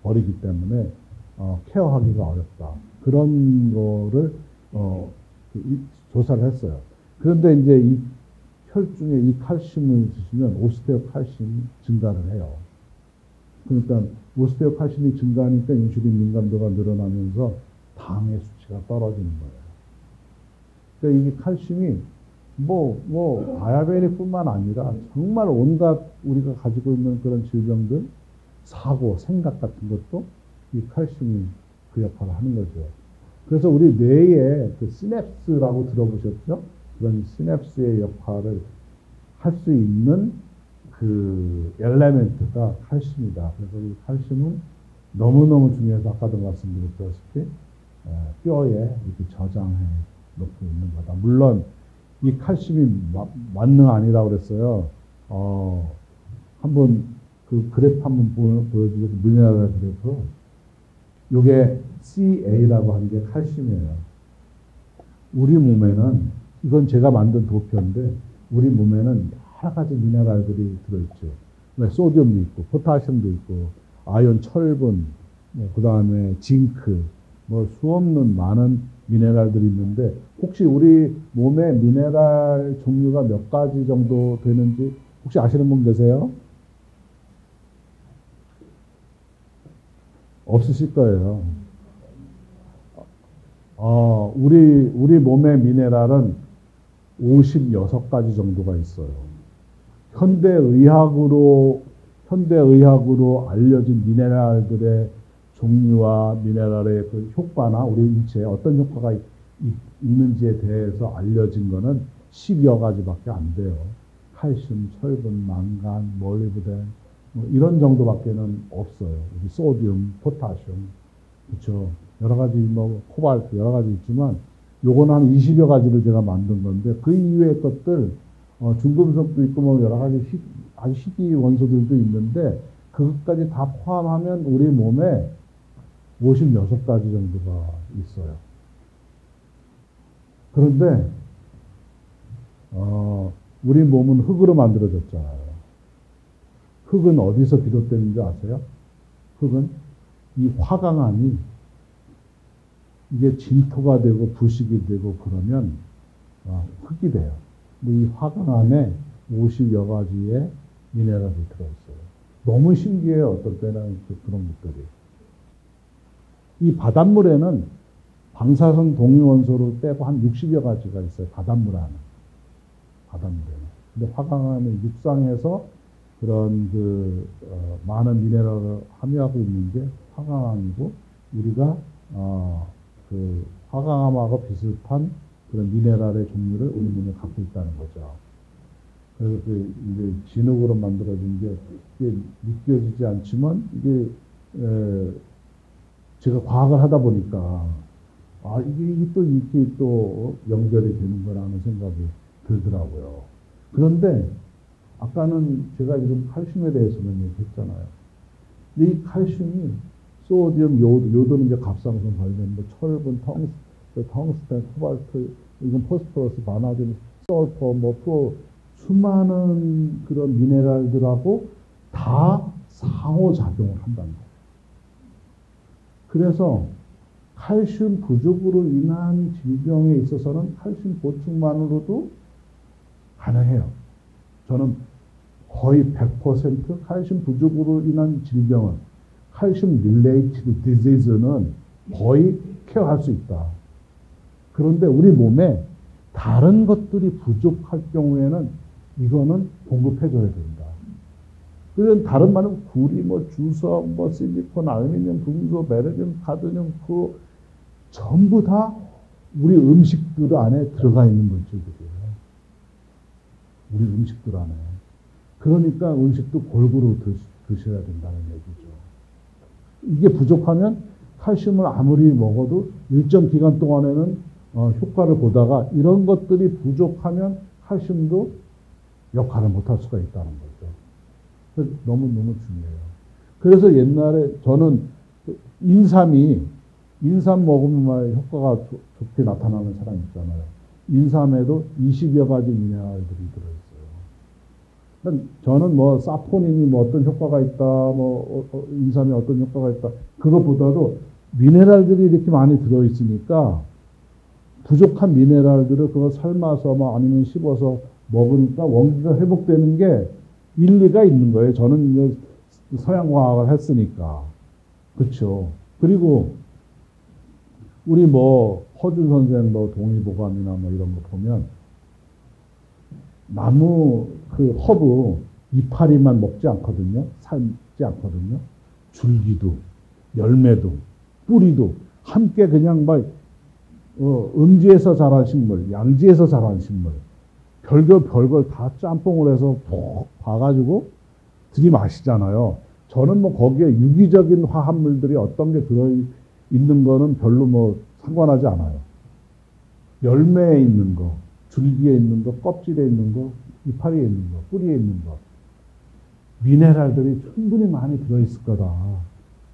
버리기 때문에 케어하기가 어렵다. 그런 거를 조사를 했어요. 그런데 이제 이 혈중에 이 칼슘을 드시면 오스테오칼슘이 증가를 해요. 그러니까 오스테오칼슘이 증가하니까 인슐린 민감도가 늘어나면서 당의 수치가 떨어지는 거예요. 그러니까 이게 칼슘이 다이아베틱뿐만 아니라 정말 온갖 우리가 가지고 있는 그런 질병들, 사고, 생각 같은 것도 이 칼슘이 그 역할을 하는 거죠. 그래서 우리 뇌에 그 시냅스라고 들어보셨죠? 그런 시냅스의 역할을 할 수 있는 그 엘레멘트가 칼슘이다. 그래서 이 칼슘은 너무너무 중요해서 아까도 말씀드렸다시피 뼈에 이렇게 저장해 놓고 있는 거다. 물론 이 칼슘이 만능 아니라고 그랬어요. 한번 그 그래프 한번 보여주겠습니다. 미네랄 그래프. 요게 CA라고 하는 게 칼슘이에요. 우리 몸에는, 이건 제가 만든 도표인데, 우리 몸에는 여러 가지 미네랄들이 들어있죠. 소듐도 있고, 포타슘도 있고, 아연, 철분, 그 다음에 징크, 수없는 많은 미네랄들이 있는데, 혹시 우리 몸에 미네랄 종류가 몇 가지 정도 되는지 혹시 아시는 분 계세요? 없으실 거예요. 우리 몸의 미네랄은 56가지 정도가 있어요. 현대의학으로 알려진 미네랄들의 종류와 미네랄의 그 효과나 우리 인체에 어떤 효과가 있는지에 대해서 알려진 거는 10여 가지밖에 안 돼요. 칼슘, 철분, 망간, 몰리브덴, 이런 정도밖에는 없어요. 소듐, 포타슘, 그렇죠. 여러 가지 코발트 여러 가지 있지만 요거는 한 20여 가지를 제가 만든 건데 그 이외의 것들 중금속도 있고 여러 가지 아주 희귀 원소들도 있는데 그것까지 다 포함하면 우리 몸에 56가지 정도가 있어요. 그런데 우리 몸은 흙으로 만들어졌잖아요. 흙은 어디서 비롯되는지 아세요? 흙은 이 화강암이 이게 진토가 되고 부식이 되고 그러면 흙이 돼요. 이 화강암에 50여 가지의 미네랄이 들어있어요. 너무 신기해요. 어떨 때는 그런 것들이. 이 바닷물에는 방사성 동위원소를 빼고 한 60여 가지가 있어요. 바닷물 안에. 바닷물에는. 근데 화강암은 육상에서 그런 많은 미네랄을 함유하고 있는 게 화강암이고, 우리가 그 화강암하고 비슷한 그런 미네랄의 종류를 우리 몸에 갖고 있다는 거죠. 그래서 이제 진흙으로 만들어진 게 이게 믿겨지지 않지만 이게 제가 과학을 하다 보니까 이게 또 이렇게 또 연결이 되는 거라는 생각이 들더라고요. 그런데 아까는 제가 지금 칼슘에 대해서는 얘기했잖아요. 근데 이 칼슘이 소디움, 요도는 이제 갑상선 관련, 뭐 철분, 텅스텐, 코발트, 이건 포스포러스, 바나딘, 솔퍼, 뭐 수많은 그런 미네랄들하고 다 상호작용을 한다는 거예요. 그래서 칼슘 부족으로 인한 질병에 있어서는 칼슘 보충만으로도 가능해요. 저는 거의 100% 칼슘 부족으로 인한 질병은, 칼슘 릴레이티드 디지즈는 거의 케어할 수 있다. 그런데 우리 몸에 다른 것들이 부족할 경우에는 이거는 공급해줘야 된다. 그런 다른 말은 구리, 주석, 실리콘, 알루미늄, 금속, 베르륨, 카드뮴, 전부 다 우리 음식들 안에 들어가 있는 물질들이에요. 우리 음식들 안에. 그러니까 음식도 골고루 드셔야 된다는 얘기죠. 이게 부족하면 칼슘을 아무리 먹어도 일정 기간 동안에는 효과를 보다가 이런 것들이 부족하면 칼슘도 역할을 못할 수가 있다는 거죠. 그래서 너무너무 중요해요. 그래서 옛날에 저는 인삼 먹으면 효과가 좋게 나타나는 사람 있잖아요. 인삼에도 20여 가지 미네랄들이 들어있어요. 저는 사포닌이 어떤 효과가 있다, 인삼에 어떤 효과가 있다, 그것보다도 미네랄들이 이렇게 많이 들어있으니까 부족한 미네랄들을 그거 삶아서 아니면 씹어서 먹으니까 원기가 회복되는 게 일리가 있는 거예요. 저는 이제 서양과학을 했으니까. 그렇죠. 그리고 우리 허준 선생 동의보감이나 이런 거 보면 나무 허브 이파리만 먹지 않거든요. 삶지 않거든요. 줄기도, 열매도, 뿌리도 함께 그냥 음지에서 자란 식물, 양지에서 자란 식물, 별걸 다 짬뽕을 해서 푹 봐가지고 들이마시잖아요. 저는 거기에 유기적인 화합물들이 어떤 게 들어있는 거는 별로 상관하지 않아요. 열매에 있는 거, 줄기에 있는 거, 껍질에 있는 거, 이파리에 있는 거, 뿌리에 있는 거. 미네랄들이 충분히 많이 들어있을 거다.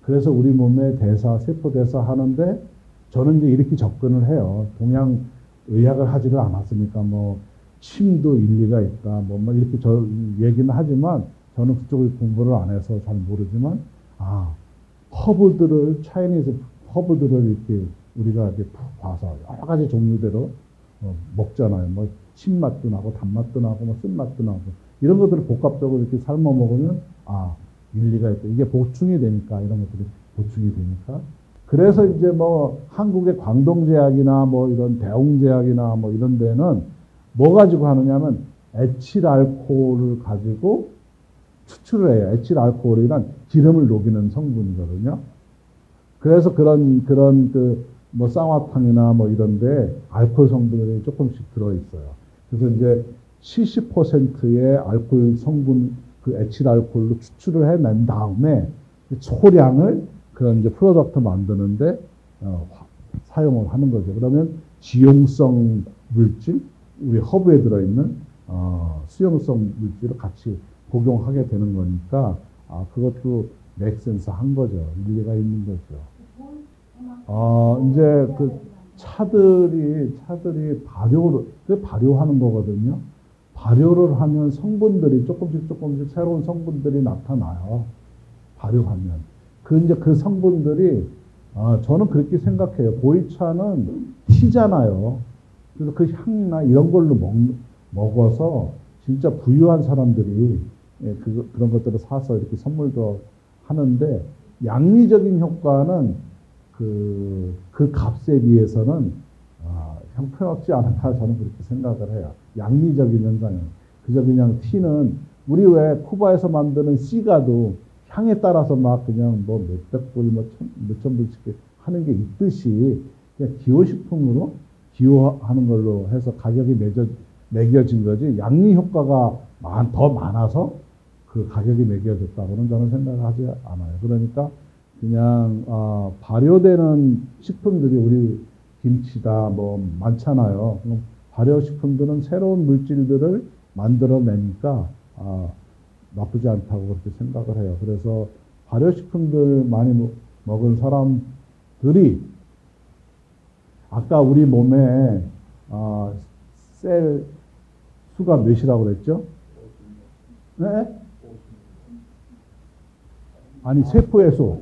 그래서 우리 몸의 세포 대사 하는데 저는 이제 이렇게 접근을 해요. 동양 의학을 하지를 않았으니까 침도 일리가 있다. 이렇게 얘기는 하지만 저는 그쪽을 공부를 안 해서 잘 모르지만, 차이니즈 허브들을 이렇게 우리가 이렇게 푹 봐서 여러 가지 종류대로 먹잖아요. 신맛도 나고, 단맛도 나고, 쓴맛도 나고. 이런 것들을 복합적으로 이렇게 삶아 먹으면, 일리가 있다. 이게 보충이 되니까, 이런 것들이 보충이 되니까. 그래서 이제 한국의 광동제약이나 이런 대웅제약이나 이런 데는 뭐 가지고 하느냐면 에틸알코올을 가지고 추출을 해요. 에틸알코올이란 기름을 녹이는 성분이거든요. 그래서 그런 쌍화탕이나 이런데 알코올 성분이 조금씩 들어있어요. 그래서 이제 70%의 알코올 성분, 에틸알코올로 추출을 해낸 다음에 소량을 그런 이제 프로덕트 만드는데 사용을 하는 거죠. 그러면 지용성 물질, 우리 허브에 들어있는 수용성 물질을 같이 복용하게 되는 거니까 그것도 맥센스 한 거죠. 일리가 있는 거죠. 이제 차들이 발효하는 거거든요. 발효를 하면 성분들이 조금씩 새로운 성분들이 나타나요. 발효하면. 그 성분들이, 저는 그렇게 생각해요. 보이차는 티잖아요. 그래서 그 향이나 이런 걸로 먹어서 진짜 부유한 사람들이 그런 것들을 사서 이렇게 선물도 하는데 양리적인 효과는 그 값에 비해서는 형편없지 않을까 저는 그렇게 생각을 해요. 양리적인 현상은. 그저 그냥 티는 우리 왜 쿠바에서 만드는 시가도 향에 따라서 막 그냥 뭐 몇백 불, 몇천 불씩 하는 게 있듯이 그냥 기호식품으로 기호하는 걸로 해서 가격이 매겨진 거지 양리 효과가 더 많아서 그 가격이 매겨졌다고는 저는 생각하지 않아요. 그러니까 그냥 발효되는 식품들이 우리 김치다 뭐 많잖아요. 그럼 발효식품들은 새로운 물질들을 만들어내니까 나쁘지 않다고 그렇게 생각을 해요. 그래서 발효식품들 많이 먹은 사람들이 아까 우리 몸에 셀 수가 몇이라고 그랬죠? 네? 아니 세포의 수,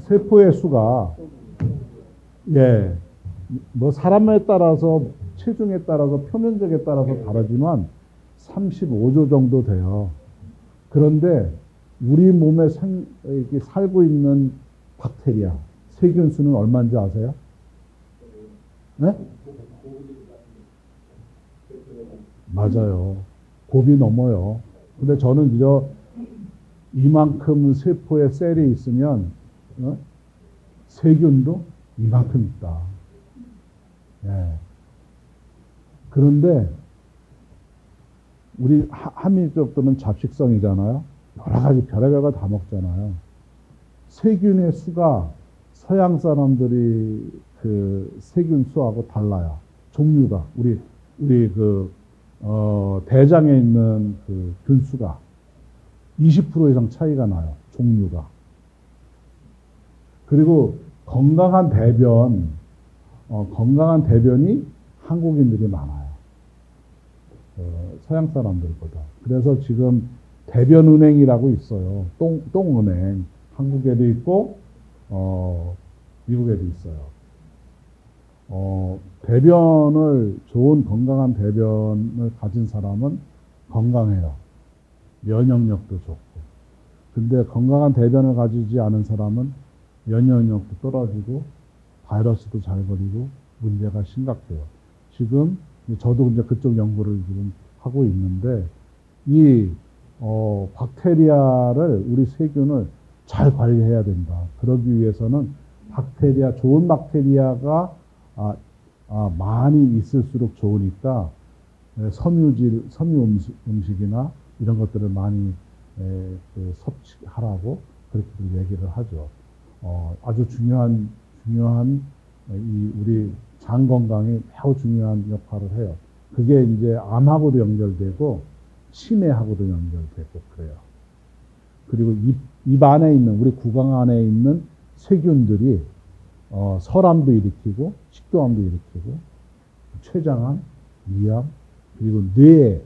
세포의 수가 뭐 사람에 따라서 체중에 따라서 표면적에 따라서 다르지만 35조 정도 돼요. 그런데 우리 몸에 이렇게 살고 있는 박테리아 세균 수는 얼마인지 아세요? 네? 맞아요. 곱이 넘어요. 근데 저는 그저 이만큼 세포에 셀이 있으면 세균도 이만큼 있다. 그런데 우리 한민족들은 잡식성이잖아요. 여러 가지 별의별 거 다 먹잖아요. 세균의 수가 서양 사람들이 그 세균 수하고 달라요. 종류가 우리 대장에 있는 그 균수가 20% 이상 차이가 나요. 종류가. 그리고 건강한 대변이 한국인들이 많아요. 서양 사람들보다. 그래서 지금 대변은행이라고 있어요. 똥은행. 한국에도 있고, 미국에도 있어요. 좋은 건강한 대변을 가진 사람은 건강해요. 면역력도 좋고. 근데 건강한 대변을 가지지 않은 사람은 면역력도 떨어지고, 바이러스도 잘 걸리고, 문제가 심각해요. 지금, 저도 이제 그쪽 연구를 지금 하고 있는데, 이, 박테리아를, 우리 세균을 잘 관리해야 된다. 그러기 위해서는 좋은 박테리아가 많이 있을수록 좋으니까 섬유 음식이나 이런 것들을 많이 섭취하라고 그렇게 얘기를 하죠. 아주 중요한 우리 장 건강에 매우 중요한 역할을 해요. 그게 이제 암하고도 연결되고 치매하고도 연결되고 그래요. 그리고 입 안에 있는 우리 구강 안에 있는 세균들이 설암도 일으키고 식도암도 일으키고 췌장암, 위암 그리고 뇌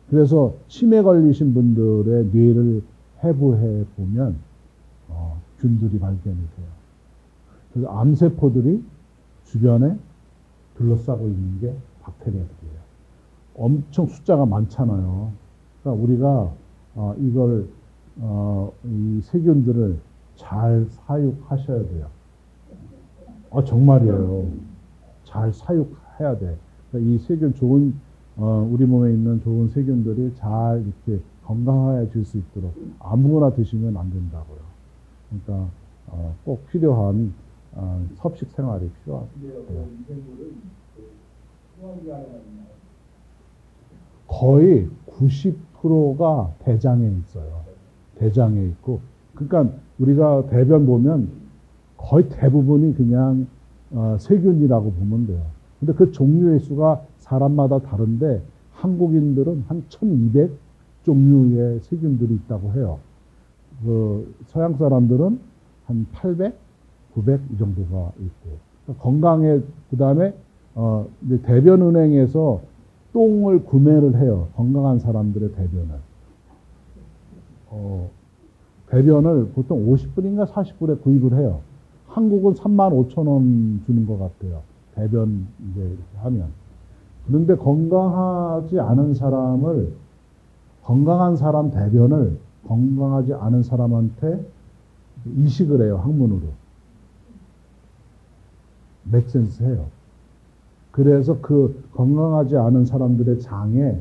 그래서 치매 걸리신 분들의 뇌를 해부해 보면 균들이 발견이 돼요. 그래서 암세포들이 주변에 둘러싸고 있는 게 박테리아들이에요. 엄청 숫자가 많잖아요. 그러니까 우리가 이 세균들을 잘 사육하셔야 돼요. 정말이에요. 잘 사육해야 돼. 그러니까 이 세균 우리 몸에 있는 좋은 세균들이 잘 이렇게 건강해질 수 있도록 아무거나 드시면 안 된다고요. 그러니까 꼭 필요한 섭식 생활이 필요하고요. 거의 90%가 대장에 있어요. 대장에 있고. 그러니까 우리가 대변 보면 거의 대부분이 그냥 세균이라고 보면 돼요. 근데 그 종류의 수가 사람마다 다른데 한국인들은 한 1200 종류의 세균들이 있다고 해요. 서양 사람들은 한 800, 900 이 정도가 있고. 그러니까 건강에 그다음에 대변은행에서 똥을 구매를 해요. 건강한 사람들의 대변을. 대변을 보통 50불인가 40불에 구입을 해요. 한국은 35,000원 주는 것 같아요. 대변 이제 이렇게 하면. 그런데 건강하지 않은 사람을, 건강한 사람 대변을 건강하지 않은 사람한테 이식을 해요, 학문으로. 맥센스 해요. 그래서 그 건강하지 않은 사람들의 장에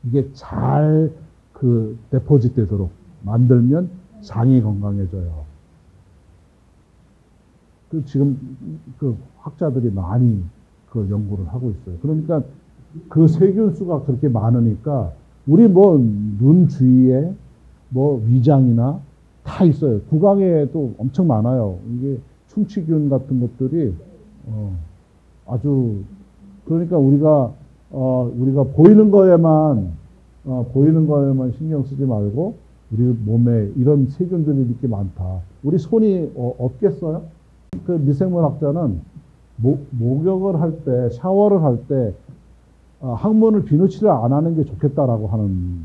이게 잘 그 데포짓 되도록 만들면 장이 건강해져요. 그 지금 그 학자들이 많이 그 연구를 하고 있어요. 그러니까 그 세균수가 그렇게 많으니까 우리 뭐 눈 주위에 뭐 위장이나 다 있어요. 구강에도 엄청 많아요. 이게 충치균 같은 것들이 아주, 그러니까 우리가 보이는 거에만 신경 쓰지 말고 우리 몸에 이런 세균들이 이렇게 많다. 우리 손이 없겠어요? 그 미생물학자는 목욕을 할 때, 샤워를 할 때 항문을 비누칠을 안 하는 게 좋겠다라고 하는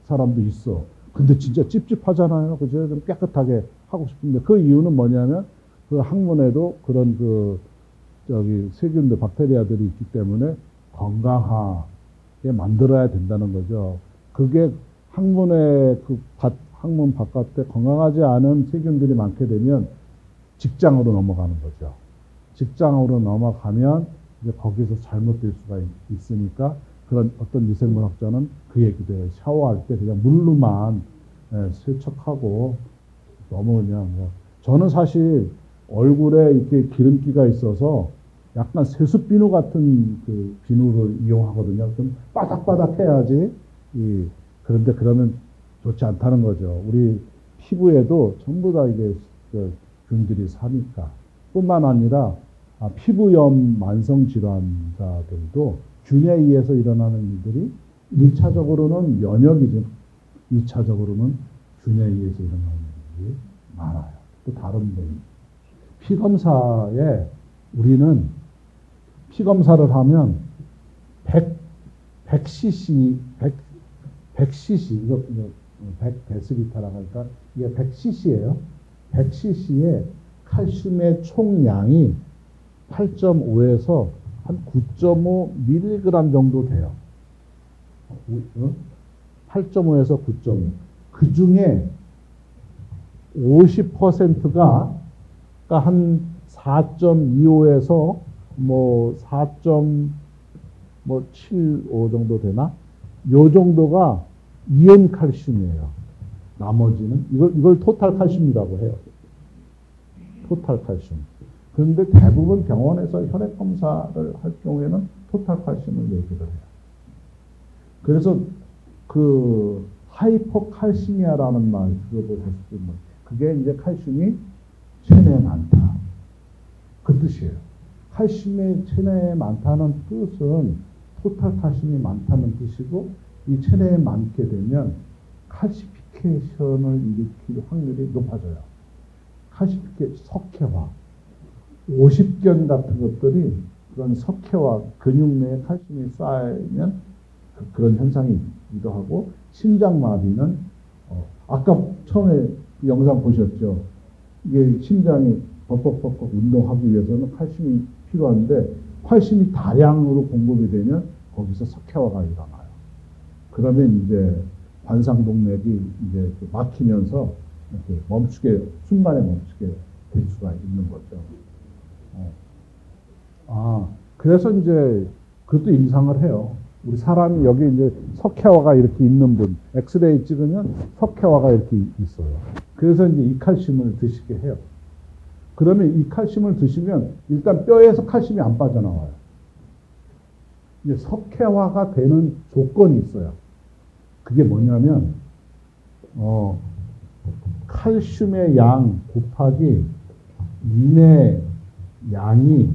사람도 있어. 근데 진짜 찝찝하잖아요. 그죠? 좀 깨끗하게 하고 싶은데 그 이유는 뭐냐면 그 항문에도 그런 세균들, 박테리아들이 있기 때문에 건강하게 만들어야 된다는 거죠. 그게 항문의 항문 바깥에 건강하지 않은 세균들이 많게 되면 직장으로 넘어가는 거죠. 직장으로 넘어가면 이제 거기서 잘못될 수가 있으니까 그런 어떤 미생물학자는 그 얘기도 해요. 샤워할 때 그냥 물로만 세척하고 너무 그냥 저는 사실 얼굴에 이렇게 기름기가 있어서 약간 세숫비누 같은 그 비누를 이용하거든요. 좀 바닥바닥해야지. 그런데 그러면 좋지 않다는 거죠. 우리 피부에도 전부 다 이게 균들이 사니까. 뿐만 아니라 피부염 만성 질환자들도 균에 의해서 일어나는 일들이 1차적으로는 면역이죠. 2차적으로는 균에 의해서 일어나는 일들이 많아요. 또 다른 분. 피검사에 우리는 피검사를 하면 100cc, 100cc, 이거 100데시리터라고 할까? 이게 100cc예요. 100cc에 칼슘의 총량이 8.5에서 한 9.5mg 정도 돼요. 8.5에서 9.5. 그 중에 50%가 한 4.25에서 4.75 정도 되나? 요 정도가 이온 칼슘이에요. 나머지는 이걸 토탈 칼슘이라고 해요. 토탈 칼슘. 그런데 대부분 병원에서 혈액 검사를 할 경우에는 토탈 칼슘을 얘기를 해요. 그래서 그 하이포칼시미아라는 말 들어보셨을 때 그게 이제 칼슘이 체내에 많다. 그 뜻이에요. 칼슘이 체내에 많다는 뜻은 토탈 칼슘이 많다는 뜻이고 이 체내에 많게 되면 칼시피케이션을 일으킬 확률이 높아져요. 석회화, 오십견 같은 것들이 그런 석회화, 근육 내에 칼슘이 쌓이면 그런 현상이 있기도 하고 심장마비는 아까 처음에 영상 보셨죠? 이게 심장이 벅벅벅벅 운동하기 위해서는 칼슘이 필요한데 칼슘이 다량으로 공급이 되면 거기서 석회화가 일어나요. 그러면 이제 관상동맥이 이제 막히면서 이렇게 순간에 멈추게 될 수가 있는 거죠. 그래서 이제 그것도 임상을 해요. 우리 사람이 여기 이제 석회화가 이렇게 있는 분, 엑스레이 찍으면 석회화가 이렇게 있어요. 그래서 이제 이 칼슘을 드시게 해요. 그러면 이 칼슘을 드시면 일단 뼈에서 칼슘이 안 빠져나와요. 이제 석회화가 되는 조건이 있어요. 그게 뭐냐면, 칼슘의 양 곱하기 인의 양이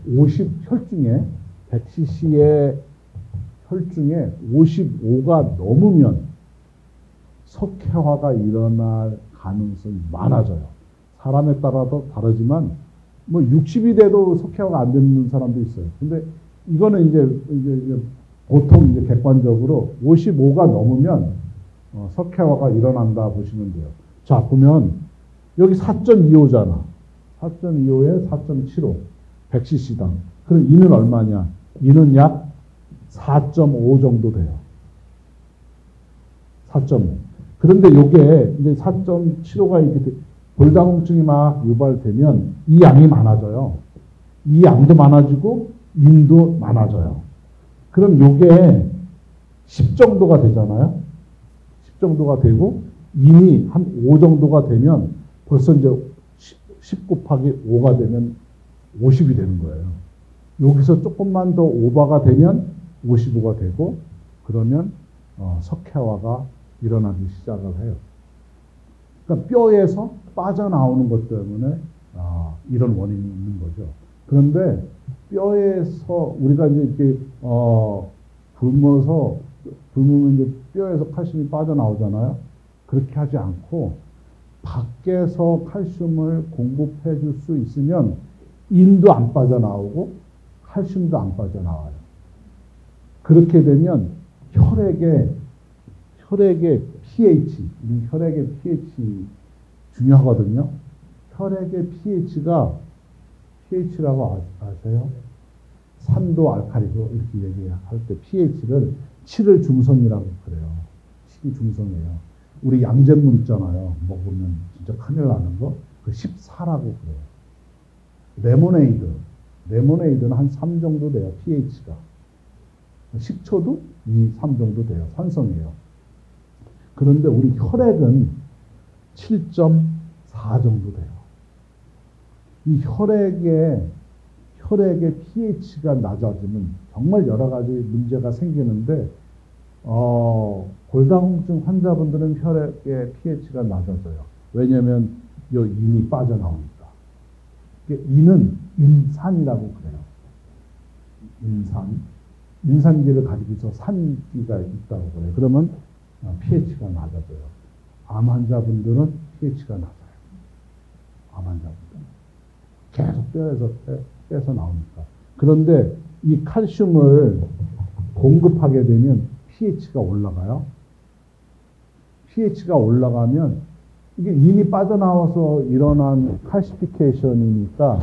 50혈중에 100cc의 혈중에 55가 넘으면 석회화가 일어날 가능성이 많아져요. 사람에 따라서 다르지만 60이 돼도 석회화가 안 되는 사람도 있어요. 근데 이거는 이제 보통 이제 객관적으로 55가 넘으면 석회화가 일어난다 보시면 돼요. 자, 보면 여기 4.25잖아. 4.25에 4.75 100cc당. 그럼 이는 얼마냐? 이는 약 4.5 정도 돼요. 4.5. 그런데 요게 이제 4.75가 이렇게 골다공증이 막 유발되면 이 양이 많아져요. 이 양도 많아지고 인도 많아져요. 그럼 요게 10 정도가 되잖아요. 10 정도가 되고 인이 한 5 정도가 되면 벌써 이제 10 곱하기 5가 되면 50이 되는 거예요. 여기서 조금만 더 오버가 되면 55가 되고 그러면 석회화가 일어나기 시작을 해요. 그러니까 뼈에서 빠져나오는 것 때문에 이런 원인이 있는 거죠. 그런데 뼈에서 우리가 이제 이렇게 굶으면 이제 뼈에서 칼슘이 빠져나오잖아요. 그렇게 하지 않고 밖에서 칼슘을 공급해 줄 수 있으면 인도 안 빠져나오고 칼슘도 안 빠져나와요. 그렇게 되면 혈액의 pH, 혈액의 pH 중요하거든요. 혈액의 pH라고 아세요? 산도 알칼리도 이렇게 얘기할 때 pH를 7을 중성이라고 그래요. 7이 중성이에요. 우리 양잿물 있잖아요. 먹으면 진짜 큰일 나는 거. 그 14라고 그래요. 레모네이드는 한 3 정도 돼요. pH가. 식초도 2, 3 정도 돼요. 산성이에요. 그런데 우리 혈액은 7.4 정도 돼요. 이 혈액의 pH가 낮아지면 정말 여러 가지 문제가 생기는데 골다공증 환자분들은 혈액의 pH가 낮아져요. 왜냐하면 이 인이 빠져나오니까. 인은 인산이라고 그래요. 인산기를 가지고 있어 산기가 있다고 그래요. 그러면 pH가 낮아져요. 암 환자분들은 pH가 낮아요. 암 환자분들은. 계속 뼈에서 빼서 나오니까. 그런데 이 칼슘을 공급하게 되면 pH가 올라가요. pH가 올라가면 이게 인이 빠져나와서 일어난 칼시피케이션이니까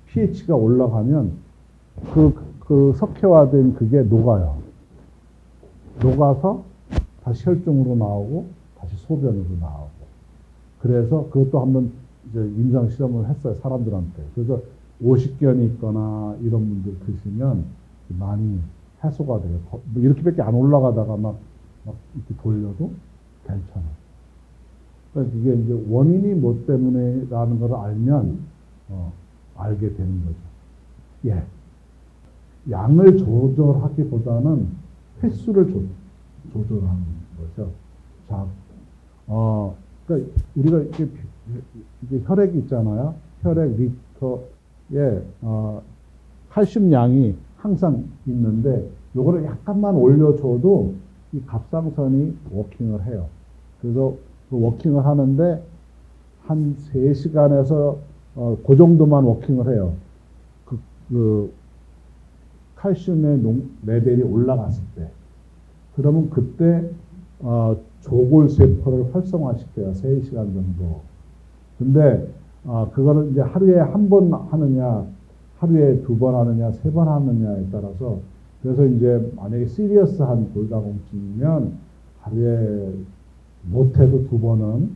pH가 올라가면 그 석회화된 그게 녹아요. 녹아서 다시 혈중으로 나오고 다시 소변으로 나오고. 그래서 그것도 한번 이제 임상 실험을 했어요. 사람들한테. 그래서 오십견이 있거나 이런 분들 드시면 많이 해소가 돼요. 이렇게밖에 안 올라가다가 막 이렇게 돌려도 괜찮아요. 그러니까 이게 이제 원인이 뭐 때문에라는 걸 알면 알게 되는 거죠. 예. 양을 조절하기보다는 횟수를 조절하는 거죠. 자, 그러니까 우리가 이게 혈액이 있잖아요. 혈액 리터에 칼슘 양이 항상 있는데 요거를 약간만 올려줘도 이 갑상선이 워킹을 해요. 그래서 그 워킹을 하는데 한 3시간에서 그 정도만 워킹을 해요. 그 칼슘의 레벨이 올라갔을 때. 그러면 그때 조골세포를 활성화시켜요. 3시간 정도. 근데 그거는 이제 하루에 한 번 하느냐, 하루에 2번 하느냐, 3번 하느냐에 따라서. 그래서 이제 만약에 시리어스한 골다공증이면 하루에 못해도 2번은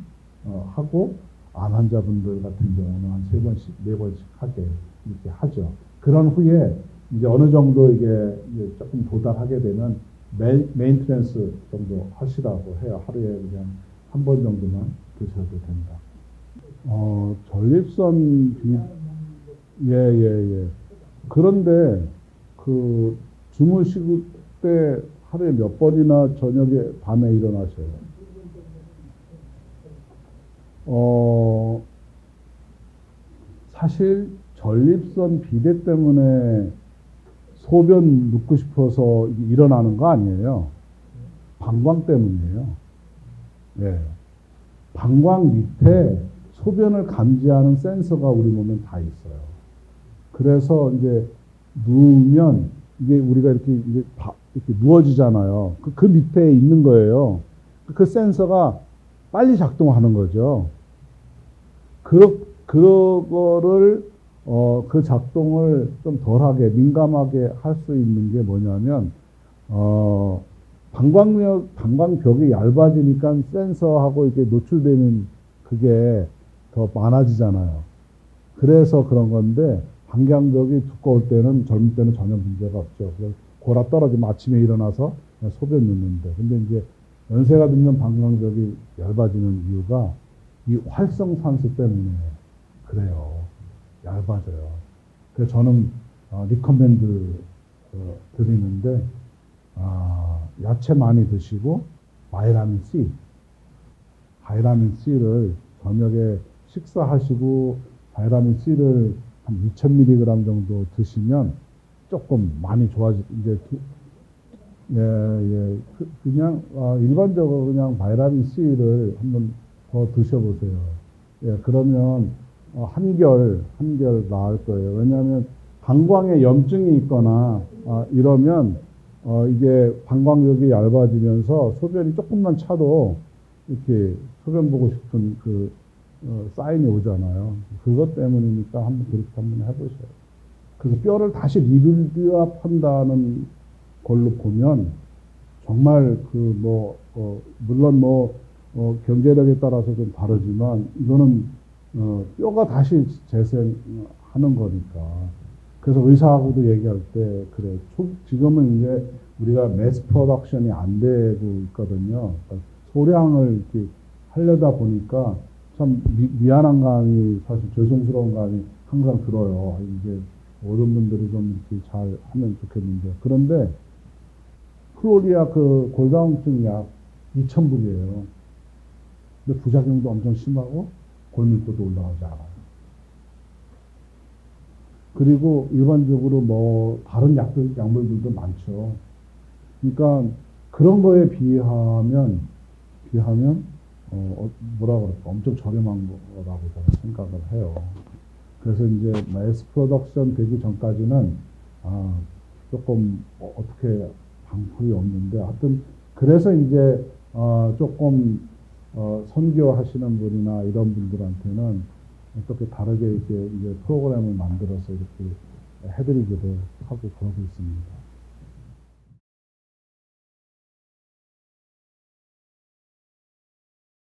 하고, 암 환자분들 같은 경우는 한 3번씩, 4번씩 하게 이렇게 하죠. 그런 후에 이제 어느 정도 이게 조금 도달하게 되면 메인트넌스 정도 하시라고 해요. 하루에 그냥 한 번 정도만 드셔도 된다. 전립선 예. 그런데 그 주무시고 때 하루에 몇 번이나 저녁에 밤에 일어나셔요? 사실 전립선 비대 때문에 소변 눕고 싶어서 일어나는 거 아니에요. 방광 때문이에요. 네. 방광 밑에 소변을 감지하는 센서가 우리 몸에 다 있어요. 그래서 이제 누우면 이게 우리가 이렇게 누워지잖아요. 그 밑에 있는 거예요. 그 센서가 빨리 작동하는 거죠. 그거를 그 작동을 좀 덜하게 민감하게 할 수 있는 게 뭐냐면 방광벽이 얇아지니까 센서하고 이렇게 노출되는 그게 더 많아지잖아요. 그래서 그런 건데 방광벽이 두꺼울 때는 젊을 때는 전혀 문제가 없죠. 그래서 골아 떨어지면 아침에 일어나서 그냥 소변 넣는데. 근데 이제 연세가 들면 방광벽이 얇아지는 이유가 이 활성산소 때문에 그래요. 얇아져요. 그래서 저는 리커멘드 드리는데 야채 많이 드시고 바이타민 C를 저녁에 식사하시고 바이타민 C를 한 2000mg 정도 드시면 조금 많이 이제 그냥 일반적으로 그냥 바이타민 C를 한번 더 드셔보세요. 예, 그러면 한결 나을 거예요. 왜냐하면 방광에 염증이 있거나 이러면 이게 방광벽이 얇아지면서 소변이 조금만 차도 이렇게 소변 보고 싶은 그 사인이 오잖아요. 그것 때문이니까 그렇게 한번 해보셔요. 그래서 뼈를 다시 리빌드업 한다는 걸로 보면 정말 물론 경제력에 따라서 좀 다르지만 이거는 뼈가 다시 재생하는 거니까. 그래서 의사하고도 얘기할 때 그래. 지금은 이제 우리가 매스 프로덕션이 안 되고 있거든요. 그러니까 소량을 이렇게 하려다 보니까 참 미안한 감이 사실 죄송스러운 감이 항상 들어요. 이제 모든 분들이 좀 이렇게 잘 하면 좋겠는데. 그런데 플로리아 그 골다공증 약 2,000불이에요. 근데 부작용도 엄청 심하고 골밀도도 올라가지 않아요. 그리고 일반적으로 다른 약물들도 많죠. 그러니까 그런 거에 비하면 뭐라 그럴까 엄청 저렴한 거라고 저는 생각을 해요. 그래서 이제 매스 프로덕션 되기 전까지는 조금 어떻게 방법이 없는데 하여튼 그래서 이제 조금 선교하시는 분이나 이런 분들한테는 어떻게 다르게 이제 프로그램을 만들어서 이렇게 해드리기도 하고 그러고 있습니다.